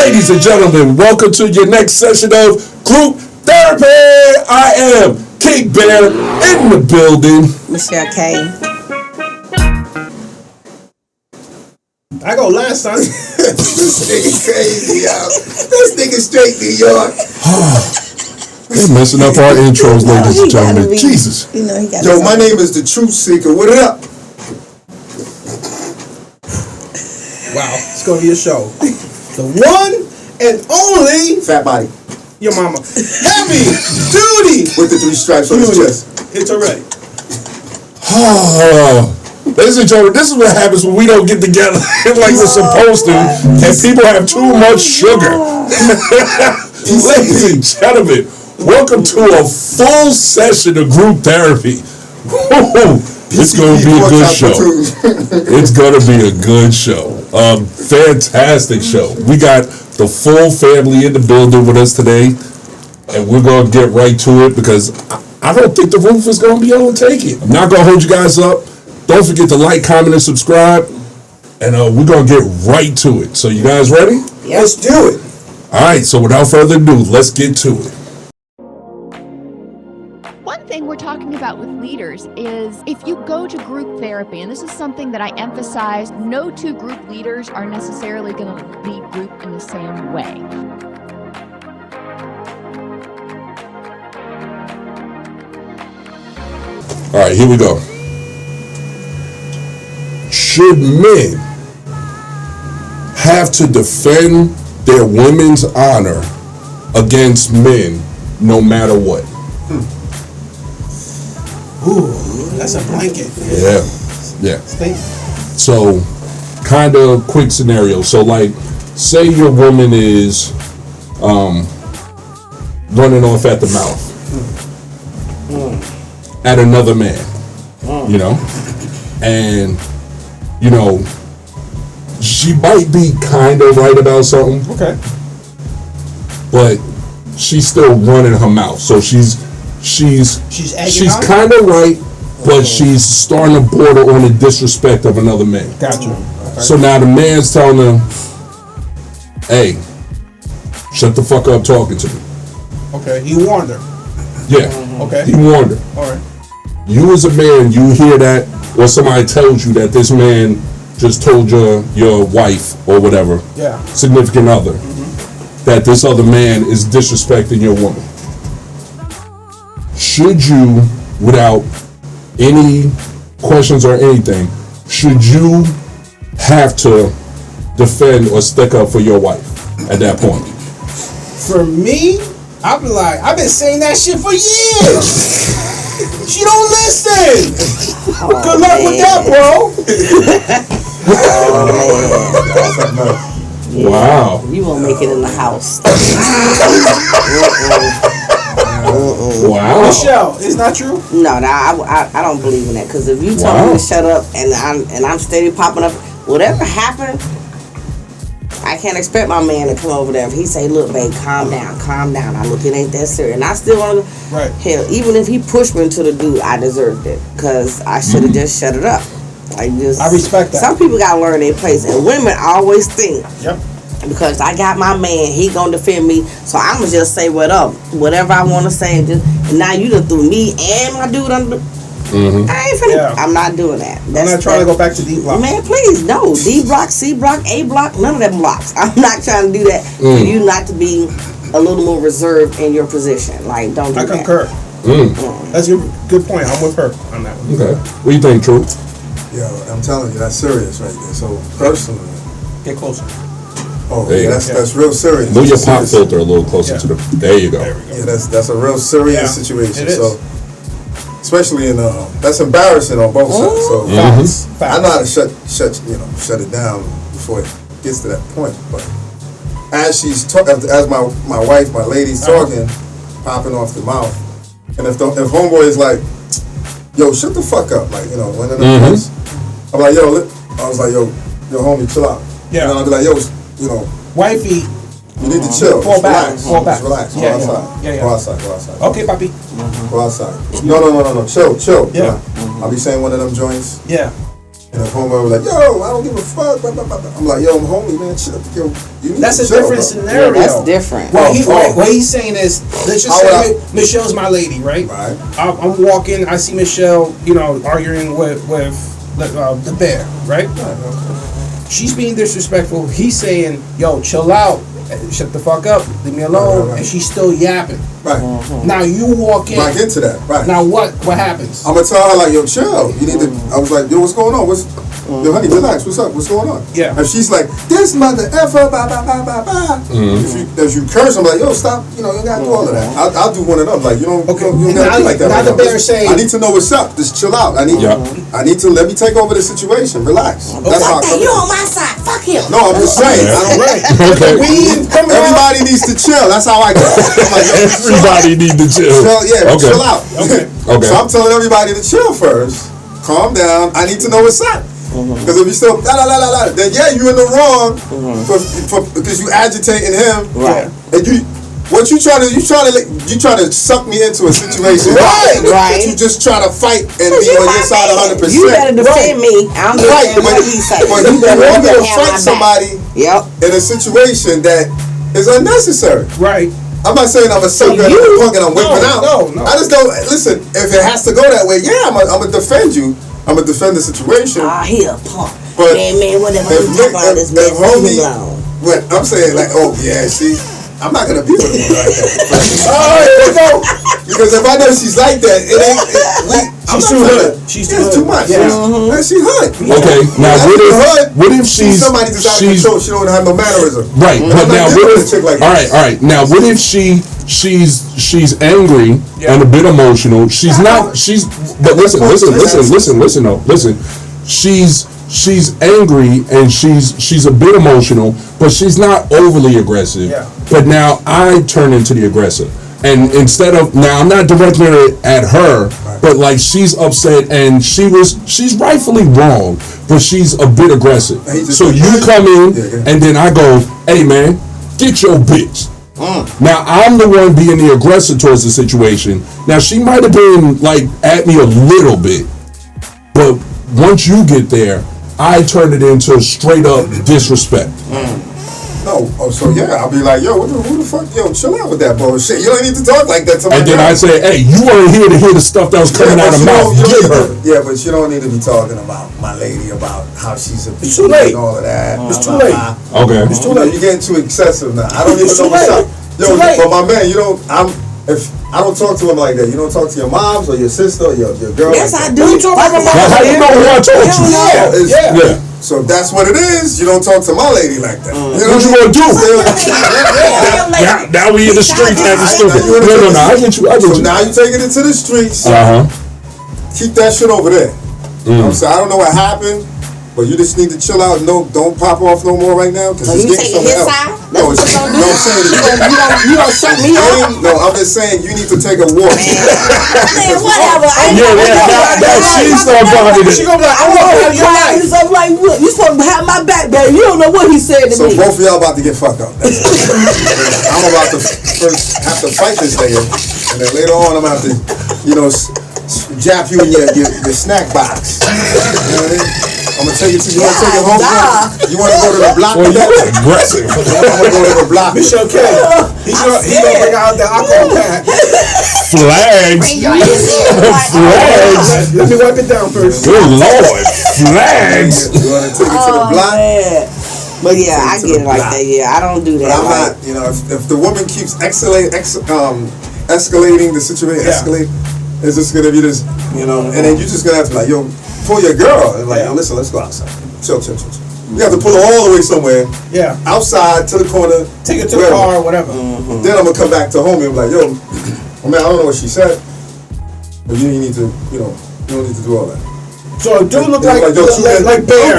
Ladies and gentlemen, welcome to your next session of Group Therapy. I am King Bear in the building. Michelle K. I go last, son. This nigga crazy, yo. This nigga straight New York. They're messing up our intros, ladies and gentlemen. Jesus. You know, Yo, my name is the Truth Seeker. What up? Wow, it's gonna be a show. The one and only Fat body. your mama. Happy Cutie With the 3 stripes on his chest. It's already. Ladies and gentlemen, this is what happens when we don't get together like we're supposed to, and people have too much sugar. Ladies and gentlemen, welcome to a full session of group therapy. It's going to be a good show. It's going to be a good show. Fantastic show. We got the full family in the building with us today, and we're going to get right to it because I don't think the roof is going to be able to take it. I'm not going to hold you guys up. Don't forget to like, comment, and subscribe, and we're going to get right to it. So you guys ready? Yep. Let's do it. All right, so without further ado, let's get to it. One thing we're talking about with leaders is if you go to group therapy, and this is something that I emphasize, no two group leaders are necessarily going to lead group in the same way. All right, here we go. Should men have to defend their women's honor against men no matter what? Ooh, that's a blanket. Yeah. Statement. So, kind of quick scenario. So, like, say your woman is running off at the mouth at another man, you know, and you know she might be kind of right about something, Okay. but she's still running her mouth. So she's egging on? kind of right, but she's starting to border on the disrespect of another man. Gotcha. Okay. So now the man's telling her, hey, shut the fuck up talking to me. Okay, he warned her. Yeah. Okay. He warned her. All right. You as a man, you hear that, or somebody tells you that this man just told your wife or whatever, Yeah. significant other, that this other man is disrespecting your woman. Should you, without any questions or anything, should you have to defend or stick up for your wife at that point? For me, I'll be like, I've been saying that shit for years. She don't listen. Good luck with that, bro. Wow. You won't make it in the house. Wow. Michelle, it's not true. No, I don't believe in that. Because if you tell me to shut up and I'm steady popping up, whatever happened, I can't expect my man to come over there. If he say, look, babe, calm down. I look, it ain't that serious. And I still want to, Right. hell, even if he pushed me into the dude, I deserved it. Because I should have just shut it up. I respect that. Some people got to learn their place. And women always think, Yep. because I got my man, he gonna defend me, so I'm gonna just say whatever I want to say, and now you done threw me and my dude under. I ain't finna. Yeah. I'm not doing that. I'm not trying to go back to D block. Man, please, no. D block, C block, A block, none of them blocks. I'm not trying to do that for you not to be a little more reserved in your position. Like, don't do I that. concur. That's a good point. I'm with her on that one. Okay. What do you think, True? Yo, I'm telling you, that's serious right there. So, personally, Get closer. oh, There you yeah, that's real serious. Move your That's pop serious. filter a little closer to the. There you go. There we go. Yeah, that's a real serious Yeah, situation. it is. So, especially in that's embarrassing on both sides. So, Facts. I know how to shut it down before it gets to that point. But as she's as my wife, my lady's talking, popping off the mouth, and if homeboy is like, yo, shut the fuck up, like, one of them things, I'm like, yo, I was like, yo, homie, chill out. Yeah. And I'll be like, yo, Wifey, you need to chill. Fall Just back. relax. Fall back. Just relax. Yeah, Go outside. yeah. Go outside. Go outside. okay, papi. Go outside. No. Chill. Yeah. I'll be saying one of them joints. Yeah. And if homie was like, yo, I don't give a fuck. Blah, blah, blah, blah. I'm like, yo, I'm homie, man. Chill. Yo, you need That's to a chill, different bro. scenario. Yeah, that's different. What he's saying is, let's just say Michelle's my lady, right? Right. I'm walking, I see Michelle, arguing with the bear, right? She's being disrespectful. He's saying, yo, chill out. Shut the fuck up. Leave me alone. Right. And she's still yapping. Right. Now you walk in. Back into that. Right. Now what happens? I'm gonna tell her like, yo, chill. You need to. I was like, yo, what's going on? Yo, honey, relax. What's up? What's going on? Yeah. And she's like, this mother effer, blah blah blah blah blah. If you curse, I'm like, yo, stop. You don't gotta do all of that. I'll do one of them. Like, you don't gotta do like that. Now right the bear saying, I need to know what's up. Just chill out. I need to let me take over the situation. Relax. That's how I come. You on my side? Fuck him. No, I'm just saying. I don't. Okay. Everybody needs to chill. That's how I go. I'm like, yo, everybody need to chill. Chill out. Okay. So I'm telling everybody to chill first. Calm down. I need to know what's up. Because if you still then you're in the wrong because you agitating him. Right. And you trying to suck me into a situation. Right. That you just try to fight and be on your side 100%. You better defend me. I'm defending what he said. But you want me to fight somebody in a situation that is unnecessary. Right. I'm not saying I'm a sucker and I'm a punk and I'm whipping out. No. I just don't listen. If it has to go that way, I'm gonna defend you. I'm gonna defend the situation. He a punk. But man, whatever you talking about this man, homie, leave him alone. what I'm saying, like, see, I'm not gonna be with her like that. Because if I know she's like that, it ain't. She's too hood. She's too much. Yeah. She's hood. Okay, now what if she's somebody that's out of control? She don't have no mannerism. Right, but now what if? All right. Now what if she's angry and a bit emotional? She's not. But listen. She's angry and she's a bit emotional, but she's not overly aggressive. Yeah. But now I turn into the aggressor. And instead of, now I'm not directing it at her, but like she's upset and she's rightfully wrong, but she's a bit aggressive. So you come in and then I go, hey man, get your bitch. Now I'm the one being the aggressor towards the situation. Now she might have been like at me a little bit, but once you get there, I turn it into straight up disrespect. No, I'll be like, yo, who the fuck, yo, chill out with that bullshit. You don't need to talk like that to my And then I say, hey, you weren't here to hear the stuff that was coming out of her mouth. Get her. Yeah, but you don't need to be talking about my lady, about how she's a It's too late. and all of that. It's too late. Okay. It's too late. You're getting too excessive now. I don't even know what's up. Yo, but my man, if I don't talk to him like that. You don't talk to your moms or your sister or your girl. Yes, like I do. How you know who I talk to? Yeah. So that's what it is. You don't talk to my lady like that. What you gonna do? Now we in the streets acting stupid. No, I get you. So now you taking it to the streets. Keep that shit over there. I'm saying, I don't know what happened, but you just need to chill out. No, don't pop off no more right now. So you taking his side? No, I'm saying you gonna shut me up? No, I'm just saying you need to take a walk. Man, whatever. Now she's so bothered. She gonna be like, I want to have your life. I'm like, what? You supposed to have my back, baby. You don't know what he said to So me. both of y'all about to get fucked up. I'm about to first have to fight this nigga, and then later on I'm gonna have to, jab you in your snack box. You know what I mean? I'm gonna take it to you. Want to take it home? You want to go to the block? Well, you're aggressive. I'm gonna go to the block. Michelle K. He's gonna bring out the alcohol pack. Flags. Flags. Let me wipe it down first. Good Lord. Flags. You want to take it to the block? Man. But yeah, I get it like that. Yeah, I don't do that. But I'm not. If the woman keeps escalating the situation, it's just gonna be this, and then you're just gonna have to like, yo, pull your girl and like, yo, listen, let's go outside. Chill. You have to pull her all the way somewhere. Yeah. Outside to the corner. Take her to the car or whatever. Then I'm gonna come back to home and be like, yo, I don't know what she said, but you need to, you don't need to do all that. So a dude look like Bear.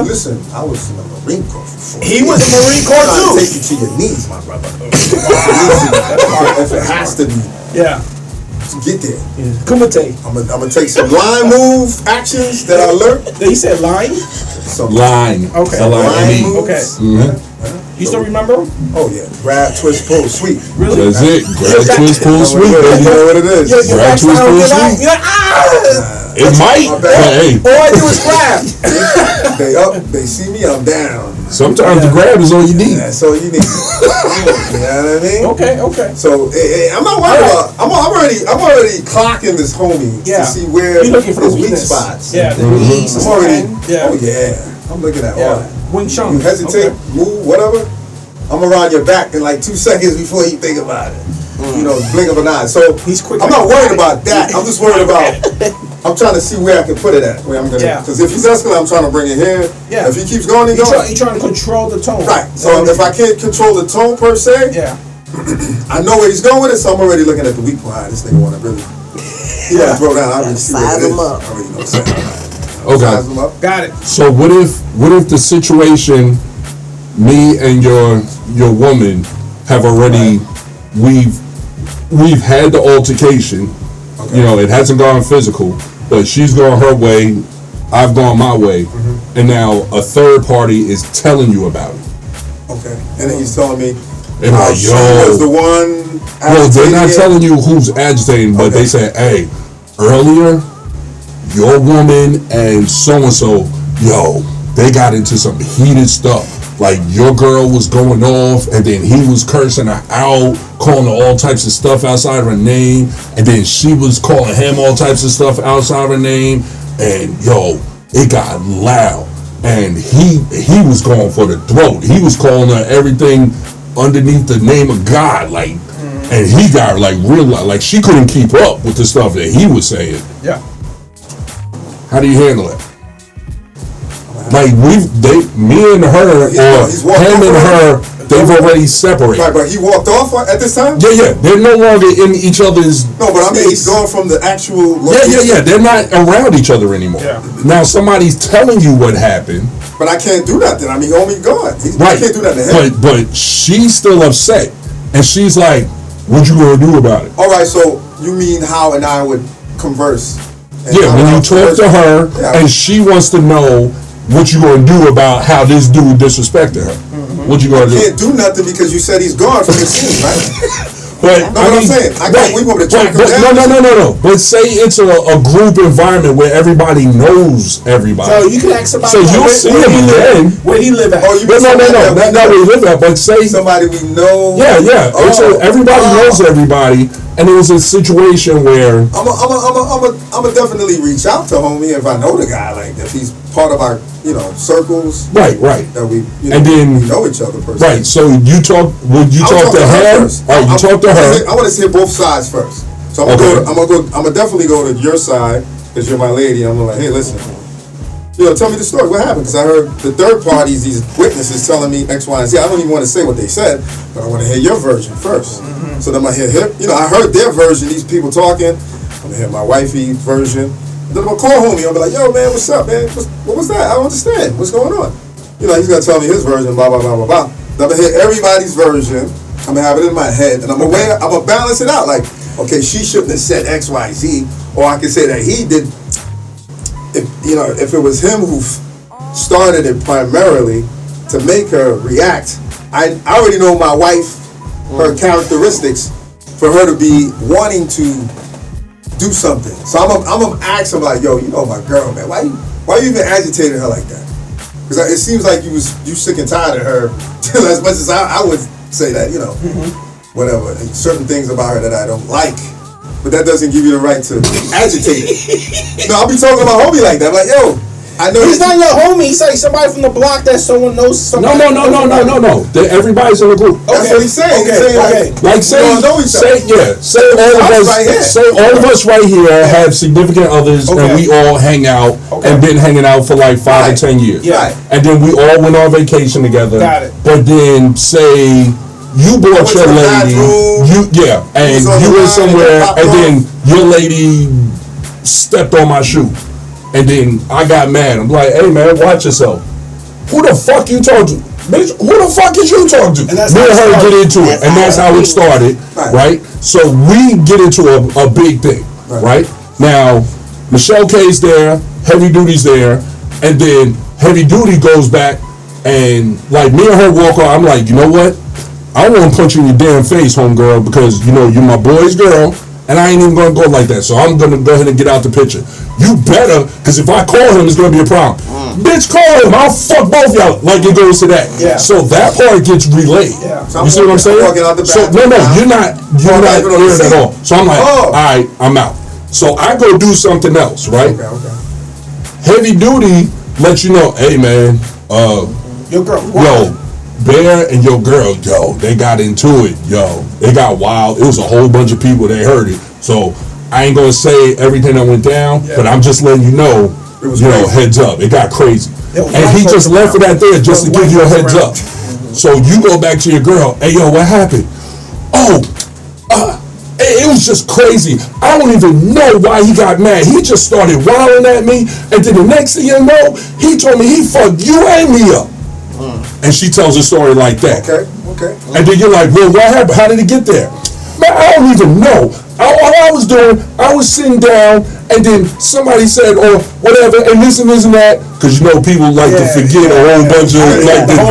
Listen, I was in the Marine Corps for 4 years. He was in the Marine Corps I'm too. trying to take you to your knees, my brother. If it has to be. Yeah. To get there. Kumite. I'm gonna take some line move actions that I learned. He said line? Some Line. Okay. Line moves. Okay. Mm-hmm. You still remember him? Oh yeah, grab, twist, pull, sweep. Really? That's it. Grab, twist, pull, sweep, You baby. know what it is. Grab, twist, pull, sweep. You're like, It might, but hey, all I do is grab. They up, they see me, I'm down. sometimes the grab is all you need. That's all you need. You know what I mean? Okay. So I'm not worried about. I'm already clocking this homie Yeah. to see where You're looking for his the weak weakness. spots. Yeah, the knees. I'm already. Yeah. Oh yeah. I'm looking at all that. Wing Chun. You hesitate, move, whatever. I'm around your back in like 2 seconds before you think about it. You know, blink of an eye. So He's quick. I'm not worried about that. I'm just worried about. I'm trying to see where I can put it at. Where I'm gonna. Because if he's escalating, I'm trying to bring it here. Yeah. If he keeps going, You're trying to control the tone. Right. So if I can't control the tone per se, I know where he's going with it. So I'm already looking at the weak point. This nigga want to really. He want to throw down. I already see what it is. I already know what's happening. Okay. Size him up. Got it. So what if the situation, me and your woman have already, we've had the altercation. Okay. You know, it hasn't gone physical, but she's gone her way, I've gone my way, and now a third party is telling you about it. Okay. And then he's telling me. And like, she yo, was the one. well, they're not agitating it. telling you who's agitating, but they say, hey, earlier, your woman and so-and-so, yo, they got into some heated stuff. Like, your girl was going off, and then he was cursing her out, calling her all types of stuff outside of her name, and then she was calling him all types of stuff outside of her name, and yo, it got loud. And he was going for the throat. He was calling her everything underneath the name of God, like, and he got like real, like she couldn't keep up with the stuff that he was saying. Yeah. How do you handle it? Like me and her, or him and her, they've already separated. Right, but he walked off at this time? Yeah, they're no longer in each other's. No, but I mean, he's gone from the actual location. Yeah, they're not around each other anymore. Yeah. Now somebody's telling you what happened. But I can't do nothing. I mean, homie gone. Right. I can't do nothing to him. But she's still upset, and she's like, "What you gonna do about it?" All right, so you mean how and I would converse? Yeah, when you talk to her, and she wants to know what you gonna do about how this dude disrespected her. What you gonna do? Can't do nothing because you said he's gone from the scene, right? But No, what I'm saying, we want to track him down. No. But say it's a group environment where everybody knows everybody. So you can ask somebody. So you'll see him again. Where he live at? Oh, you No, not where he live at, but say somebody we know. Yeah. Everybody knows everybody, and it was a situation where I'm definitely reach out to homie if I know the guy, like if he's part of our circles. right. That we And then we know each other personally. Right. So you talk. Would you talk to her? All right, you talk to her. I want to hear both sides first. So I'm gonna definitely go to your side because you're my lady. I'm gonna like, hey, listen. Tell me the story. What happened? Because I heard the third parties, these witnesses, telling me X, Y, and Z. I don't even want to say what they said, but I want to hear your version first. So then I hear him. I heard their version. These people talking. I'm gonna hear my wifey's version. Then I'm gonna call homie. I'm gonna be like, yo, man, what's up, man? What was that? I don't understand. What's going on? He's gonna tell me his version. Blah blah blah blah blah. Then I'm gonna hear everybody's version. I'm gonna have it in my head, and I'm gonna balance it out. Like, okay, she shouldn't have said X, Y, Z, or I could say that he did. If it was him who started it primarily to make her react, I already know my wife, her characteristics, for her to be wanting to do something. So I'm gonna ask him like, yo, my girl, man, why you even agitating her like that? Because it seems like you sick and tired of her as much as I would say that, whatever. And certain things about her that I don't like. But that doesn't give you the right to agitate. No, I'll be talking to my homie like that. I'm like, yo, I know he's not your homie. He's like somebody from the block that someone knows. Somebody. No. Everybody's in a group. That's what he's saying. Okay, he's saying like say all of us right here have significant others, and we all hang out and been hanging out for like 5 or 10 years. Yeah. And then we all went on vacation together. Got it. But then say you brought your lady, and you went somewhere, and then your lady stepped on my shoe, and then I got mad. I'm like, hey man, watch yourself. Who the fuck you talking to? Bitch, who the fuck is you talking to? Me and her get into it, and that's how it started, right? So we get into a big thing, right? Now, Michelle K's there, Heavy Duty's there, and then Heavy Duty goes back And like me and her walk on, I'm like, you know what? I don't want to punch you in your damn face, homegirl, because you know you're my boy's girl, and I ain't even gonna go like that. So I'm gonna go ahead and get out the picture. You better, because if I call him, it's gonna be a problem. Bitch, call him. I'll fuck both y'all. Like it goes to that. Yeah. So that part gets relayed. Yeah. You see what I'm saying? So no, you're not hearing at all. So I'm like, all right, I'm out. So I go do something else, right? Okay. Heavy duty lets you know, hey man, Your girl. yo, Bear and your girl, yo, they got into it, yo. They got wild. It was a whole bunch of people that heard it. So I ain't gonna say everything that went down, but I'm just letting you know, heads up. It got crazy. And he just left it at there just to give you a heads up. So you go back to your girl, hey yo, what happened? Oh, it was just crazy. I don't even know why he got mad. He just started wilding at me, and then the next thing you know, he told me he fucked you and me up. And she tells a story like that. Okay. And then you're like, well, what happened? How did it get there? Man, I don't even know. All I was doing, I was sitting down, and then somebody said, or whatever, and this and that, because you know people like to forget a whole bunch of like the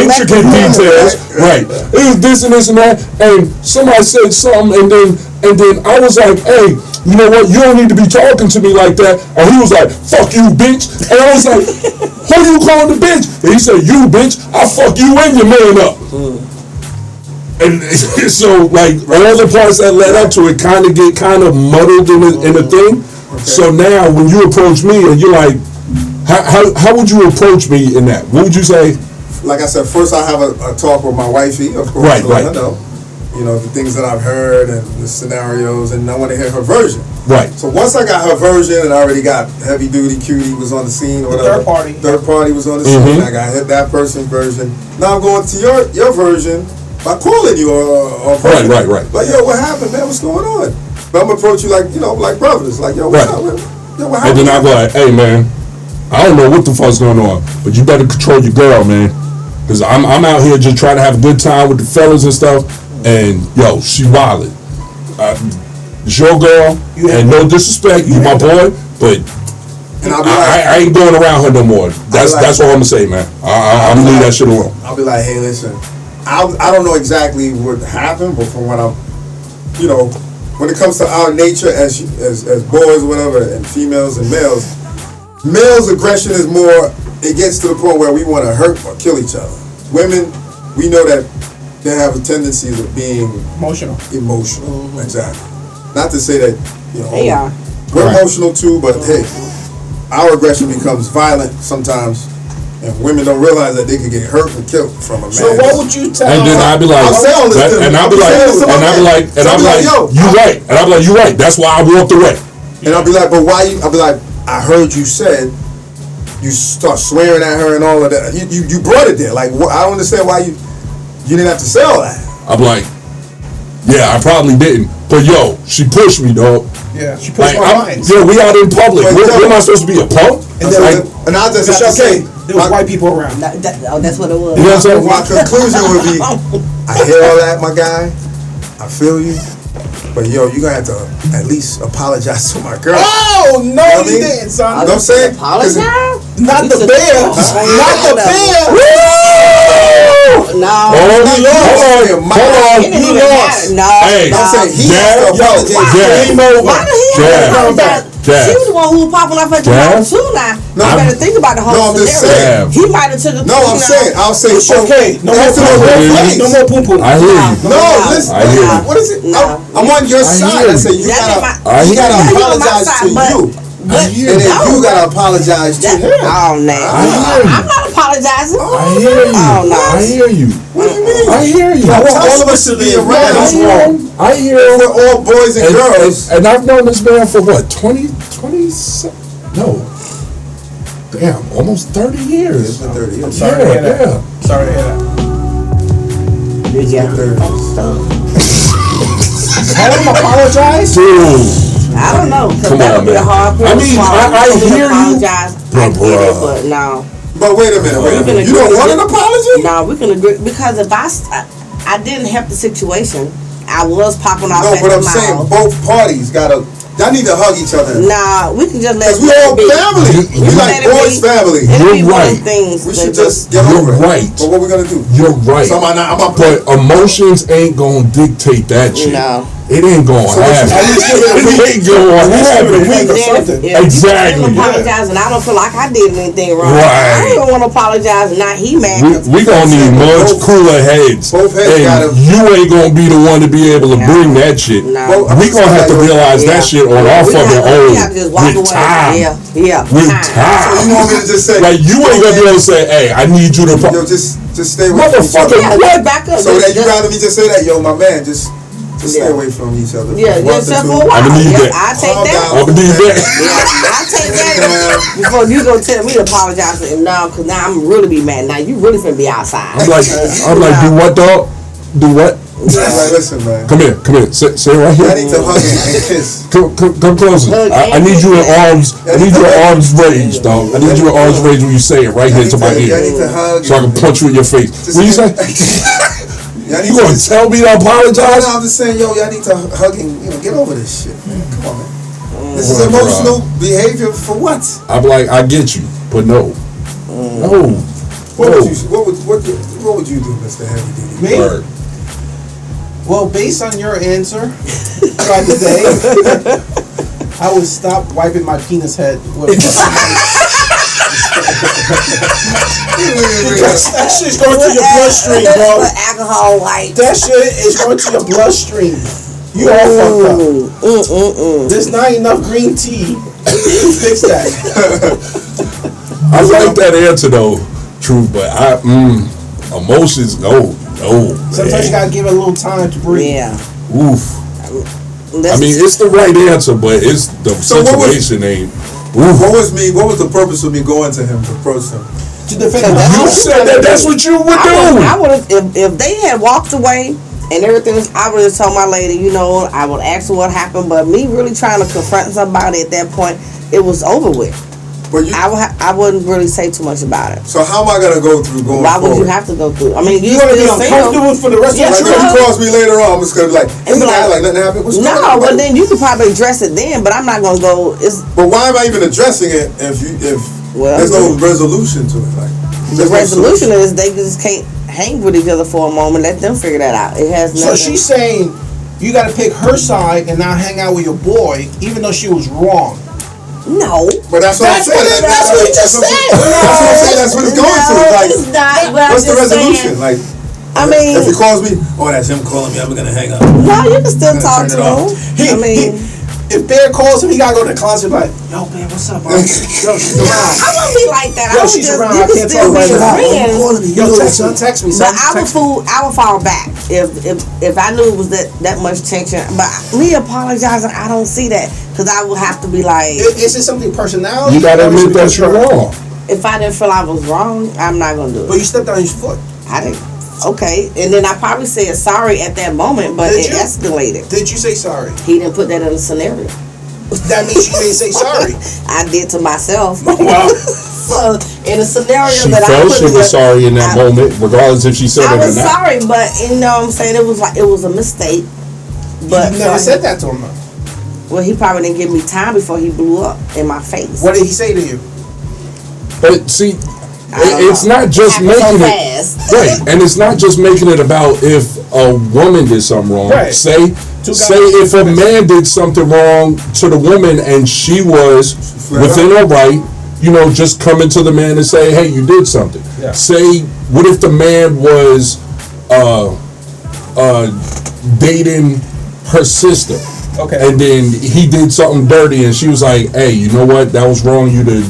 intricate details. Right. It was this and that, and somebody said something, and then I was like, hey, you know what? You don't need to be talking to me like that. And he was like, fuck you, bitch. And I was like, who you calling the bitch? And he said, you, bitch. I fuck you and your man up. And so, like, all the parts that led up to it kind of get muddled in the thing. So now, when you approach me and you're like, how would you approach me in that? What would you say? Like I said, first I have a talk with my wifey, of course. Right. I know. You know, the things that I've heard and the scenarios, and I want to hear her version. Right. So once I got her version, and I already got Heavy Duty, Cutie was on the scene, or whatever. Third party was on the scene. I got hit that person's version. Now I'm going to your version by calling you or Right. Like, yo, what happened, man? What's going on? But I'm gonna approach you like, you know, like brothers. Like, yo, what's up? Yo, what happened? And then I go like, hey, man, I don't know what the fuck's going on, but you better control your girl, man. Because I'm out here just trying to have a good time with the fellas and stuff. And yo, she wildin'. It's your girl, and no disrespect, you my boy, but I ain't going around her no more. That's all I'm gonna say, man. I'm gonna leave that shit alone. I'll be like, hey, listen, I don't know exactly what happened, but from what I'm, you know, when it comes to our nature as boys or whatever, and females and males' aggression is more. It gets to the point where we want to hurt or kill each other. Women, we know that they have a tendency of being emotional. Exactly. Not to say that, you know, we're emotional too, but hey, our aggression becomes violent sometimes, and women don't realize that they can get hurt and killed from a man. So what would you tell? And then I'd be like, yo, you right. And I'd be like, you right. That's why I walked away. And I'll be like, but why? I'll be like, I heard you said. You start swearing at her and all of that. You brought it there. Like, I don't understand why you didn't have to say all that. I'm like, yeah, I probably didn't. But yo, she pushed me, dog. Yeah, she pushed my lines. Yeah, we out in public. Where am I supposed to be, a punk? And I just have to say, there was white people around. That's what it was. You know what I'm saying? My conclusion would be, I hear all that, my guy. I feel you. But yo, you're gonna have to at least apologize to my girl. Oh no, you didn't, son. You know what I'm saying? Apologize? Not the bear. Not the bear. No. Hold on. You lost. No. Hey, I'm saying he has to apologize. Why did he apologize? She was the one who was popping off at the house too now. You better think about the whole scenario. He might have took a I'm saying, I'll say okay. No more poo poo. I hear you. No, listen. What is it? I'm on your side. I say you gotta apologize to you. And then you gotta apologize to him. Oh no, I'm not apologizing. I hear you. Oh no, I hear you. What do you mean? I hear you. I want all of us to be around. I hear you. We're all boys and girls. And I've known this man for what, 20, no. Damn, almost 30 years. It's been 30 years. Sorry to hear that. Sorry to hear that. Tell him apologize? Dude. I don't know. Come on, man. I mean, I hear you. I get it, but no. But wait a minute. You don't want an apology? No, we can agree because if I didn't help the situation, I was popping off. No, but I'm saying both parties gotta Y'all need to hug each other. Nah, we can just let Because we all family. We like boys family. You're right. We should just get over it. You're right. But what we gonna do? You're right. So I'm but emotions ain't gonna dictate that shit. No. It ain't gonna happen. It ain't gonna happen. Exactly. If apologize and I don't feel like I did anything wrong. Right. I don't want to apologize. Not he mad. We gonna need much cooler heads. Both heads and gotta. You ain't gonna be the one to be able to bring that shit. No. We gonna have to realize that shit on our fucking own. With time. Yeah. With time. So you want me to just say? Like you ain't gonna be able to say, "Hey, I need you to." Yo, just stay with each other. Motherfucker, what? Back up. So that you rather me just say that, yo, my man, just stay away from each other. Yeah, yourself for a while. I believe that. I take that. I believe that. Yeah, I take that before you gonna tell me to apologize to him now, cause now I'm really be mad. Now you really finna be outside. I'm like, do what, dog? Do what? Like, listen, man. Come here. Say right here. I need to hug and kiss. Come closer. I need you in arms. I need you in arms raised, dog. I need you in arms raised when you say it right here to my ear, so I can punch you in your face. What you say? You gonna tell me to apologize? No, I'm just saying, yo, y'all need to hug and get over this shit, man. Come on, man. This is emotional behavior for what? I'm like, I get you, but no. What would you do, Mr. Heavy Duty? Me? Word. Well, based on your answer throughout the day, I would stop wiping my penis head with because that shit's going to your bloodstream, bro. Alcohol wipe. That shit is going to your bloodstream. You all fucked up. There's not enough green tea to fix that. I like that answer though, true, but emotions, no. Sometimes you gotta give it a little time to breathe. Yeah. Oof. I mean, it's the right answer, but it's the situation ain't. Oof. What was the purpose of me going to him to approach him? To defend You said that's what you would do. I would have if they had walked away and everything was, I would have told my lady, I would ask her what happened, but me really trying to confront somebody at that point, it was over with. But I wouldn't really say too much about it. So how am I gonna go through going Why forward? would you have to go through? I mean, you're gonna be uncomfortable for the rest of Like your if he life. calls me later on, I'm just gonna be like, like nothing happened. What's going on? but then you could probably address it then. But I'm not gonna go. But why am I even addressing it if there's no resolution to it? Like the resolution is they just can't hang with each other for a moment. Let them figure that out. It has nothing. So she's saying you got to pick her side and not hang out with your boy, even though she was wrong. No. But that's what I'm saying. That's what you just said. That's what I'm saying. That's what it's going to. Like, it's not. what's the resolution? Like, I mean, if he calls me, that's him calling me. I'm gonna hang up. No, you can still talk to him. If Bear calls him, he gotta go to the closet like, yo, man, what's up, bro? Yo, she's around. I wouldn't be like that. Yo, she's around. I can't talk right now. Yo, text me. But I would fall back if I knew it was that much tension. But me apologizing, I don't see that because I would have to be like. Is it something personality? You gotta admit that you're wrong. If I didn't feel I was wrong, I'm not gonna do it. But you stepped on his foot. I didn't. Okay, and then I probably said sorry at that moment, but it escalated. Did you say sorry? He didn't put that in the scenario. That means you didn't say sorry. I did to myself. Wow. So in a scenario She that felt she was sorry in that moment, regardless if she said it or not. I was sorry, but you know what I'm saying, it was like it was a mistake. But you never said that to him though. Well, he probably didn't give me time before he blew up in my face. What did he say to you? But see, it's not just making it right, and it's not just making it about if a woman did something wrong. Right. Say if a man did something wrong to the woman and she was within her right, just coming to the man and say, hey, you did something. Yeah. Say, what if the man was dating her sister? Okay. And then he did something dirty and she was like, hey, you know what? That was wrong, you to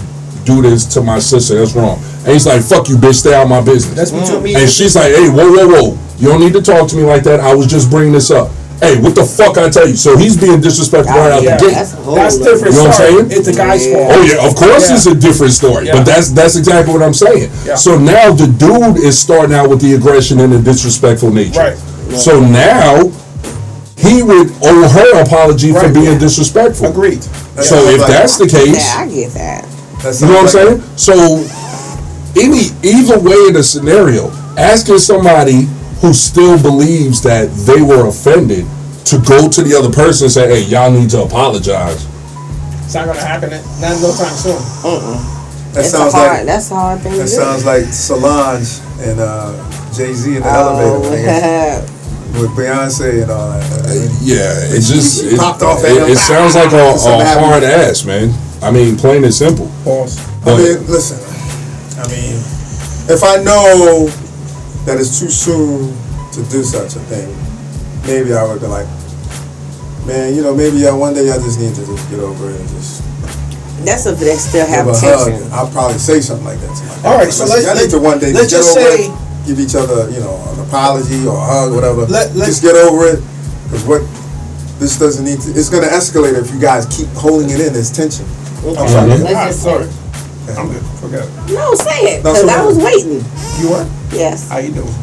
do this to my sister. That's wrong. And he's like, fuck you, bitch, stay out of my business. That's between me and she's like, hey, whoa. You don't need to talk to me like that. I was just bringing this up. Hey, what the fuck I tell you? So he's being disrespectful right out the gate. That's different. You know what I'm saying? It's the guy's fault. Oh yeah, of course it's a different story. Yeah. But that's exactly what I'm saying. Yeah. So now the dude is starting out with the aggression and the disrespectful nature. Right. So now he would owe her apology for being disrespectful. Agreed. So if that's the case, I get that. You know what I'm saying? So either way in the scenario, asking somebody who still believes that they were offended to go to the other person and say, hey, y'all need to apologize. It's not gonna happen. Not no time soon. That's a hard thing to do. That sounds like Solange and Jay-Z in the elevator. With Beyonce and all that. Yeah, it popped off. It sounds like a hard ass, man. I mean, plain and simple. Pause. I mean, listen. I mean, if I know that it's too soon to do such a thing, maybe I would be like, man, maybe one day I just need to just get over it and just. That's if they still have a tension. hug. I'll probably say something like that to my All right, so let's need to one day let's just say. Give each other, an apology or a hug, whatever. Let's just get over it, because this doesn't need to. It's going to escalate if you guys keep holding it in. There's tension. I'm sorry. I'm good. Forget it. No, say it, because I was waiting. You were? Yes. How you doing?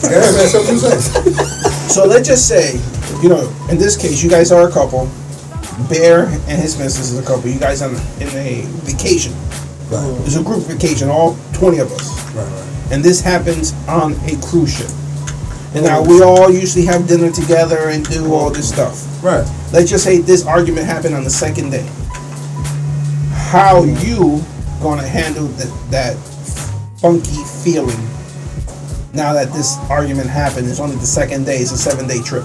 Yeah, man, something to say. So let's just say, in this case, you guys are a couple. Bear and his missus is a couple. You guys in a vacation. Right. It's a group vacation, all 20 of us. Right. And this happens on a cruise ship. And now we all usually have dinner together and do all this stuff. Right. Let's just say this argument happened on the second day. How you gonna handle that funky feeling now that this argument happened? It's only the second day. It's a 7-day trip.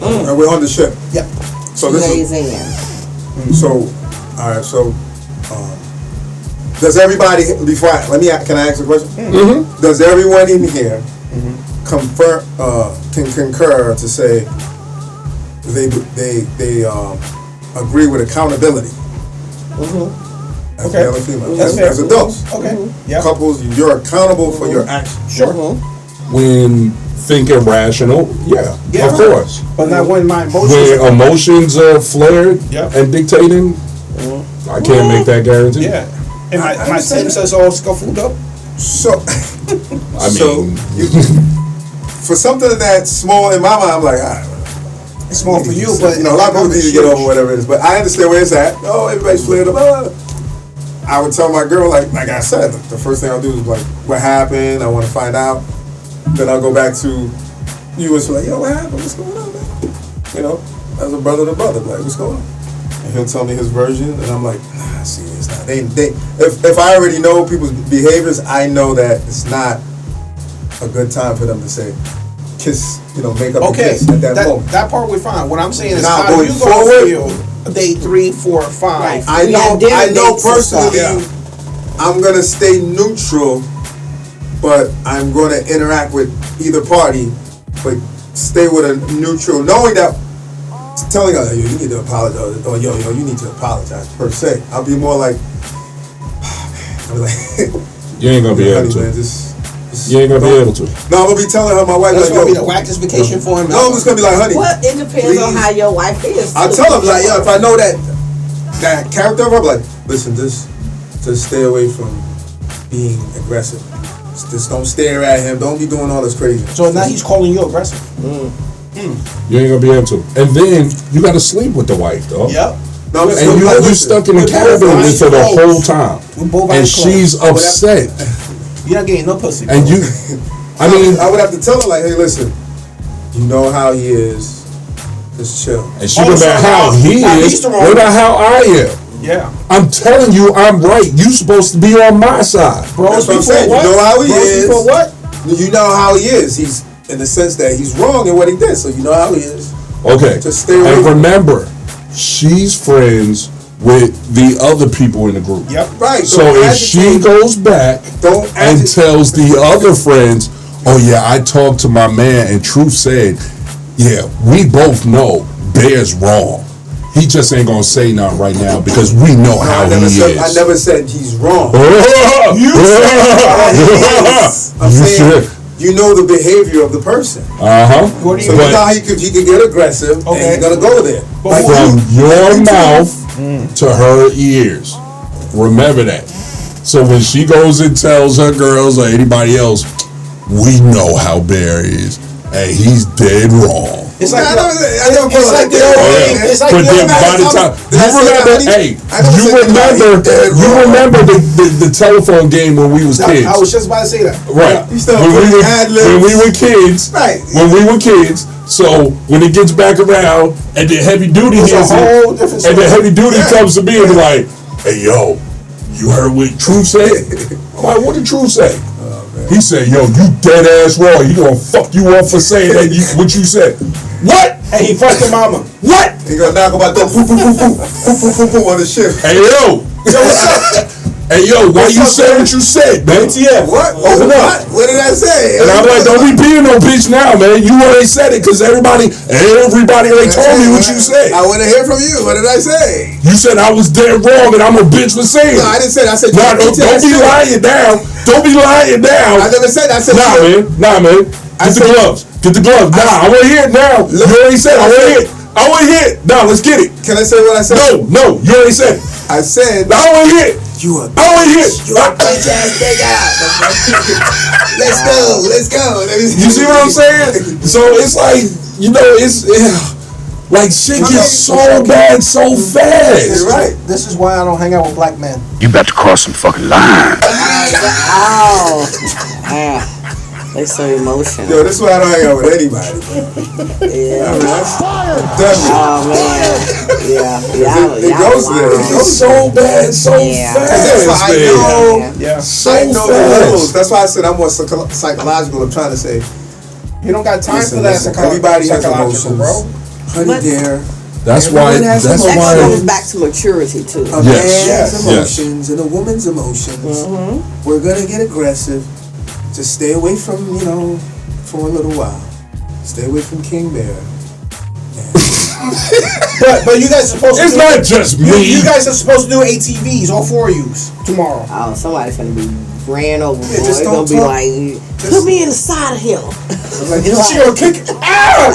And we're on the ship. Yep. So this is. So, all right. So, does everybody can I ask a question? Mm-hmm. Does everyone in here can concur to say they agree with accountability? As male and female, as adults. Okay. Yep. Couples, you're accountable for your actions. Sure. When thinking rational, yeah, of course. But not when my emotions. When emotions are flared Yep. and dictating, I can't make that guarantee. Yeah. And my senses all scuffled up. So, I mean, for something that small in my mind, I'm like, it's small for you, but a lot of people need to get over whatever it is. But I understand where it's at. Oh, everybody's flared up. I would tell my girl, like I said, the first thing I'll do is like, what happened? I want to find out. Then I'll go back to you and say, like, yo, what happened? What's going on, man? As a brother to brother, like, what's going on? And he'll tell me his version, and I'm like, nah, see, it's not. If I already know people's behaviors, I know that it's not a good time for them to say, kiss, make up and kiss at that moment. That part we're fine. What I'm saying is, now, how you gonna feel day 3, 4, 5? Right. I know personally, I'm gonna stay neutral, but I'm gonna interact with either party, but stay with a neutral, knowing that. Telling her, you need to apologize, or you need to apologize per se. I'll be more like, I'll be like, you ain't gonna be able to. Man, you ain't gonna be able to. No, I'm gonna be telling her, my wife, that's like, gonna be the wackest vacation for him. No, I'm just gonna be like, honey. Well, it depends on how your wife is. I'll tell her, like, if I know that character of her, I'm like, listen, just stay away from being aggressive. Just don't stare at him. Don't be doing all this crazy. So now he's calling you aggressive. You ain't gonna be able to. And then you gotta sleep with the wife, though. Yep. No, and you stuck in the cabin with her the whole time. And she's upset. You're not getting no pussy. And you, I would have to tell her, like, hey, listen, you know how he is. Just chill. And she would about how he is. What about how I am? Yeah. I'm telling you, I'm right. You supposed to be on my side. Bro, that's what I'm saying. What? You know how he is. For what? You know how he is. He's in the sense that he's wrong in what he did. So you know how he is. Okay. Just stay away. And remember, she's friends with the other people in the group. Yep. Right. So if she goes back and tells the other friends, oh yeah, I talked to my man and Truth said, yeah, we both know Bear's wrong. He just ain't gonna say nothing right now because we know how he is. I never said he's wrong. You said I'm saying you know the behavior of the person. Uh-huh. So now he could get aggressive and he's gonna go there. From your mouth to her ears. Remember that. So when she goes and tells her girls or anybody else, we know how Bear is. and he's dead wrong. It's like But then by the time you remember the telephone game when we was kids. I was just about to say that. Right. When we were kids. Right. When we were kids. So when it gets back around and the heavy duty hears it, and the heavy duty comes to me and be like, "Hey yo, you heard what Truth said?" I'm like, "What did Truth say?" He said, "Yo, you dead ass wrong. He gonna fuck you up for saying that what you said." What? And he fucked the mama. What? He gonna knock about that poo on the ship. Hey yo, what's up? Hey yo, why you say what you said, man? Yeah. What? Open up. What did I say? And I'm like, don't be being no bitch now, man. You already said it because everybody already told me what you said. I want to hear from you. What did I say? You said I was dead wrong and I'm a bitch for saying it. No, I didn't say that. I said don't be lying down. Don't be lying down. I never said that. I said Nah, man. Get the gloves. Get the gloves. Nah, I want to hear it now. You already said it. I want to hear it. I want to hear it. Nah, let's get it. Can I say what I said? No. You already said it. I said. I want to hear it. You a I want to hear it. You a bitch ass nigga. Let's go. You see what I'm saying? So it's like, it's like shit gets so bad so fast. You're right. This is why I don't hang out with black men. You about to cross some fucking line. They so emotional. Yo, this is why I don't hang out with anybody. Yeah. Oh man. Yeah. It goes there. It goes so bad so fast. That's why I know. Yeah. I know the rules. That's why I said I'm more psychological. I'm trying to say. You don't got time for that. Everybody has emotions, bro. Honey, dear. That's why. That goes back to maturity too. A man's emotions and a woman's emotions. We're gonna get aggressive. Just stay away from, for a little while. Stay away from King Bear. but you guys are supposed to. It's not just me. You guys are supposed to do ATVs, all 4 of yous, tomorrow. Oh, somebody's gonna be ran over. Yeah, just it's don't gonna be like, put me in the side of him. She gonna kick it. I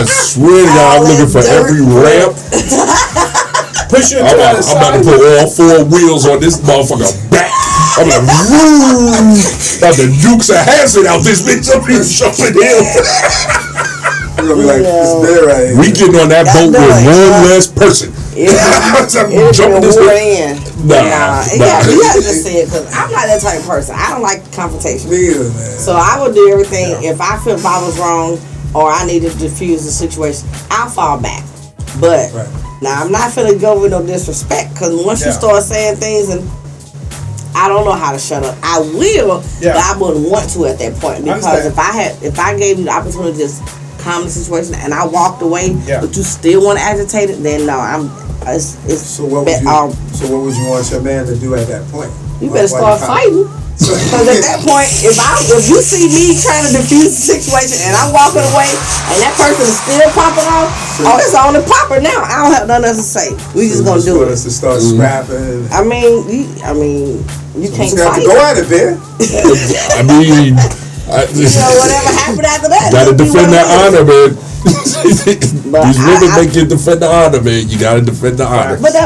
swear to God, I'm looking for every ramp. Push you to I'm about to put all 4 wheels on this motherfucker back. I'm like, about to Duke some acid out this bitch up here jumping hill. We're gonna be like, this bear right here. We getting on that boat with one less person. Yeah, jumping this in. Nah. You gotta just say it because I'm not that type of person. I don't like confrontation. Neither, man. So I will do everything. If I feel I was wrong or I need to diffuse the situation, I'll fall back. But now I'm not finna go with no disrespect because once you start saying things and I don't know how to shut up. I will, but I wouldn't want to at that point because if I gave you the opportunity to just calm the situation and I walked away, but you still want to agitate it, then no, So what would you want your man to do at that point? You better start fighting. Because at that point, if you see me trying to defuse the situation and I'm walking away and that person is still popping off, it's on the popper now. I don't have nothing else to say. We just gonna do it. To start scrapping. I mean, you can't fight. Go at it, man. I mean, whatever happened after that. Gotta defend that honor, man. These women make you defend the honor, man. You gotta defend the honor. But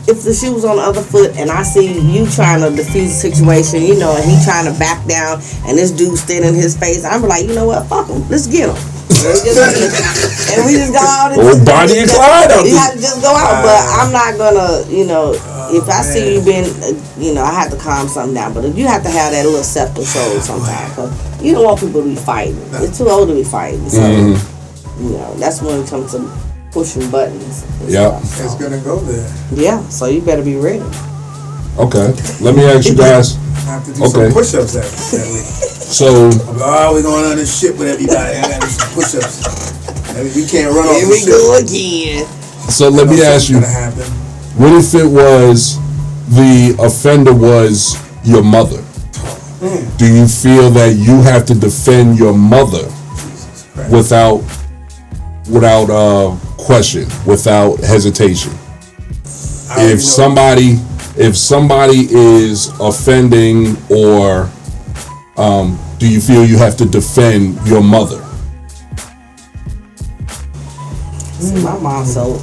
if the shoe was on the other foot and I see you trying to defuse the situation, and he trying to back down and this dude standing in his face, I'm like, you know what? Fuck him. Let's get him. And we just go out and Bonnie and Clyde out there. You have to just go out, but I'm not gonna, if I see you being, I have to calm something down. But if you have to have that little self-control sometimes, cause you don't want people to be fighting. They're too old to be fighting. So, that's when it comes to pushing buttons. Yeah. It's gonna go there. Yeah, so you better be ready. Okay. Let me ask you guys. I have to do some push-ups that week. So. We're going on this shit with everybody. I gotta do some push-ups. We can't run off. Here we go again. So let me ask you. What if it was the offender was your mother? Do you feel that you have to defend your mother without question, without hesitation? If somebody is offending, or do you feel you have to defend your mother? My mom's so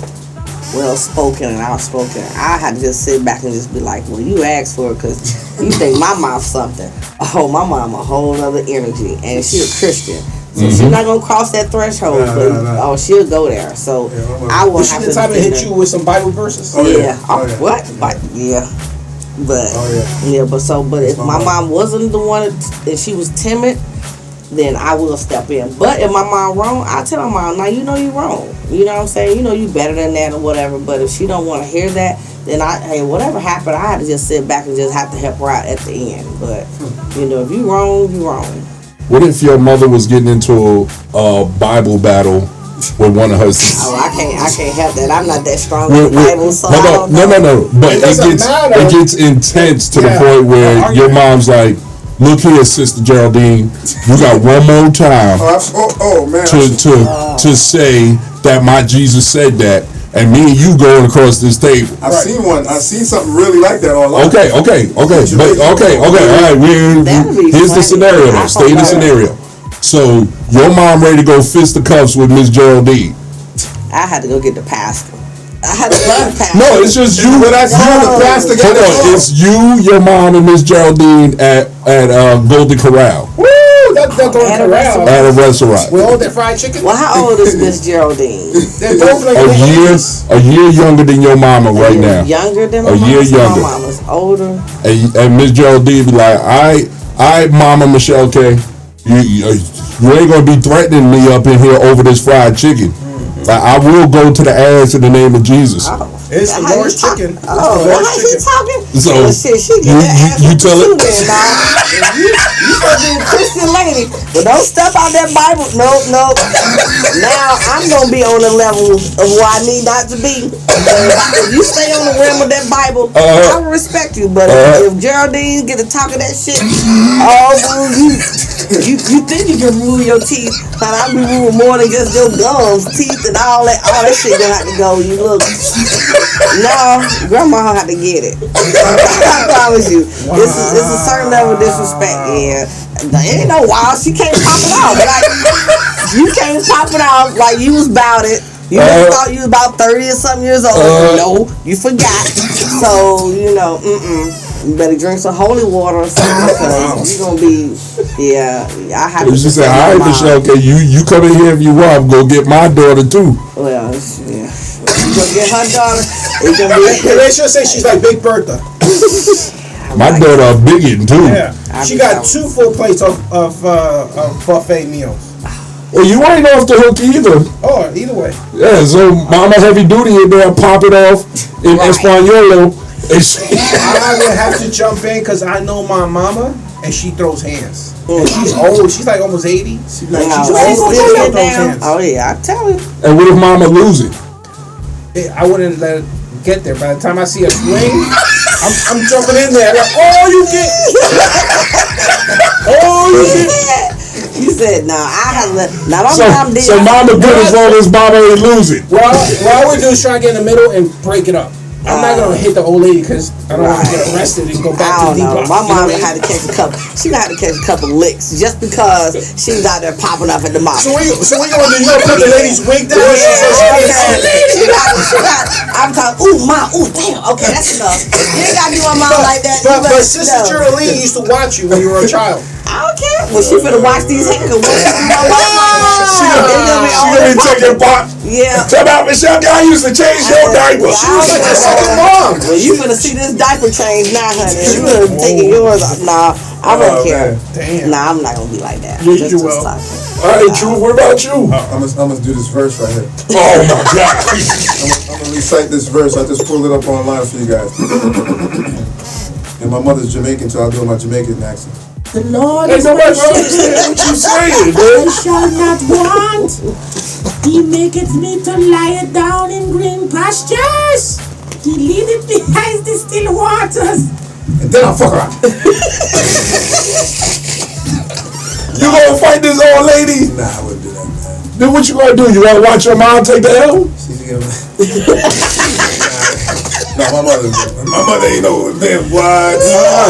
well spoken and outspoken. I had to just sit back and just be like, well, you asked for it because you think my mom's something. Oh, my mom a whole other energy, and she a Christian. So she's not gonna cross that threshold, but she'll go there. So I will have to. She the type to hit you with some Bible verses. Oh yeah. What? But yeah. But but if my mom wasn't the one, if she was timid, then I will step in. But if my mom wrong, I tell my mom, now you know you wrong. You know what I'm saying? You know you better than that or whatever. But if she don't want to hear that, then whatever happened, I had to just sit back and just have to help her out at the end. But if you wrong, you wrong. What if your mother was getting into a Bible battle with one of her sisters? Oh, I can't help that. I'm not that strong with the Bible, so no. But it gets intense to the point where your mom's like, look here, Sister Geraldine, you got one more time to say that my Jesus said that, and me and you going across this table. I've seen one. I've seen something really like that online. Okay. All right, here's the scenario though. Stay in the scenario. So your mom ready to go fisticuffs with Miss Geraldine. I had to go get the pastor. No, it's just you. The pastor. Hold on, it's you, your mom, and Miss Geraldine at Golden Corral. Woo! That's Golden Corral. At a restaurant. With all that fried chicken. Well, how old is Miss Geraldine? They're both like a year younger than your mama right now. Younger than a year younger. My mama's older. And Miss Geraldine be like, I, Mama Michelle K, you ain't gonna be threatening me up in here over this fried chicken. Like, I will go to the ass in the name of Jesus. Oh, it's the Lord's chicken. Oh, how he talking? So she get you tell it. You supposed to be a Christian lady, but don't step out that Bible. Nope. Now I'm gonna be on the level of where I need not to be. If you stay on the rim of that Bible, I will respect you. But if Geraldine get to talking that shit, you think you can rule your teeth, but I be ruling more than just your gums, teeth, and all that shit gonna have to go. You look. No, grandma have to get it. I promise you. Wow. It's a certain level of disrespect. Yeah, it ain't no wild. She can't pop it off. Like you can't pop it off like you was about it. You just thought you was about 30 or something years old. No, you forgot. So you better drink some holy water or something because you're gonna be. Yeah, I have to. She said, "All right, Michelle. Okay, you come in here if you want. I'm gonna get my daughter too." Well, yeah. You gonna get her daughter. It's gonna be. They should say she's like Big Bertha. My daughter a biggin too. Yeah, she got 2 full plates of buffet meals. Well, you ain't off the hook either. Oh, either way. Yeah, so Mama heavy duty in there, pop it off in Espanol. I would have to jump in because I know my mama and she throws hands. And she's old. She's like almost 80. She's old. She throws hands. Oh yeah, I tell you. And what if Mama lose it? I wouldn't let it get there. By the time I see a swing, I'm jumping in there. Like, you get. You said no. I have let. Now my mom did. So Mama good as long as Mama ain't lose it. Well, what I would do is try to get in the middle and break it up. I'm not gonna hit the old lady because I don't want to get arrested and go back to the D-block. My mom had to catch a couple. She had to catch a couple licks just because she was out there popping up at the mouth. So what you gonna do? You gonna put the lady's wig down? She got. I'm talking. Ooh, mom. Ooh, damn. Okay, that's enough. You ain't gotta do my mom like that. But Sister Geraldine used to watch you when you were a child. I don't care. Well, she finna watch these hands. She gonna be taking part. Yeah. Tell about Michelle, I used to change your diaper. She was like a second mom. Well, you finna see this diaper change now, honey. You finna taking yours off. Nah, I don't care. Damn. Nah, I'm not gonna be like that. You will. All right, True. What about you? I'm gonna do this verse right here. Oh my God. I'm gonna recite this verse. I just pulled it up online for you guys. And my mother's Jamaican, so I'll do my Jamaican accent. The Lord is my shepherd. What you saying, man? I shall not want. He maketh me to lie down in green pastures. He leadeth me behind the still waters. And then I'll fuck her out. You gonna fight this old lady? Nah, I wouldn't do that, man. Then what you gonna do? You gonna watch your mom take the L? She's gonna. No, my mother ain't no damn what.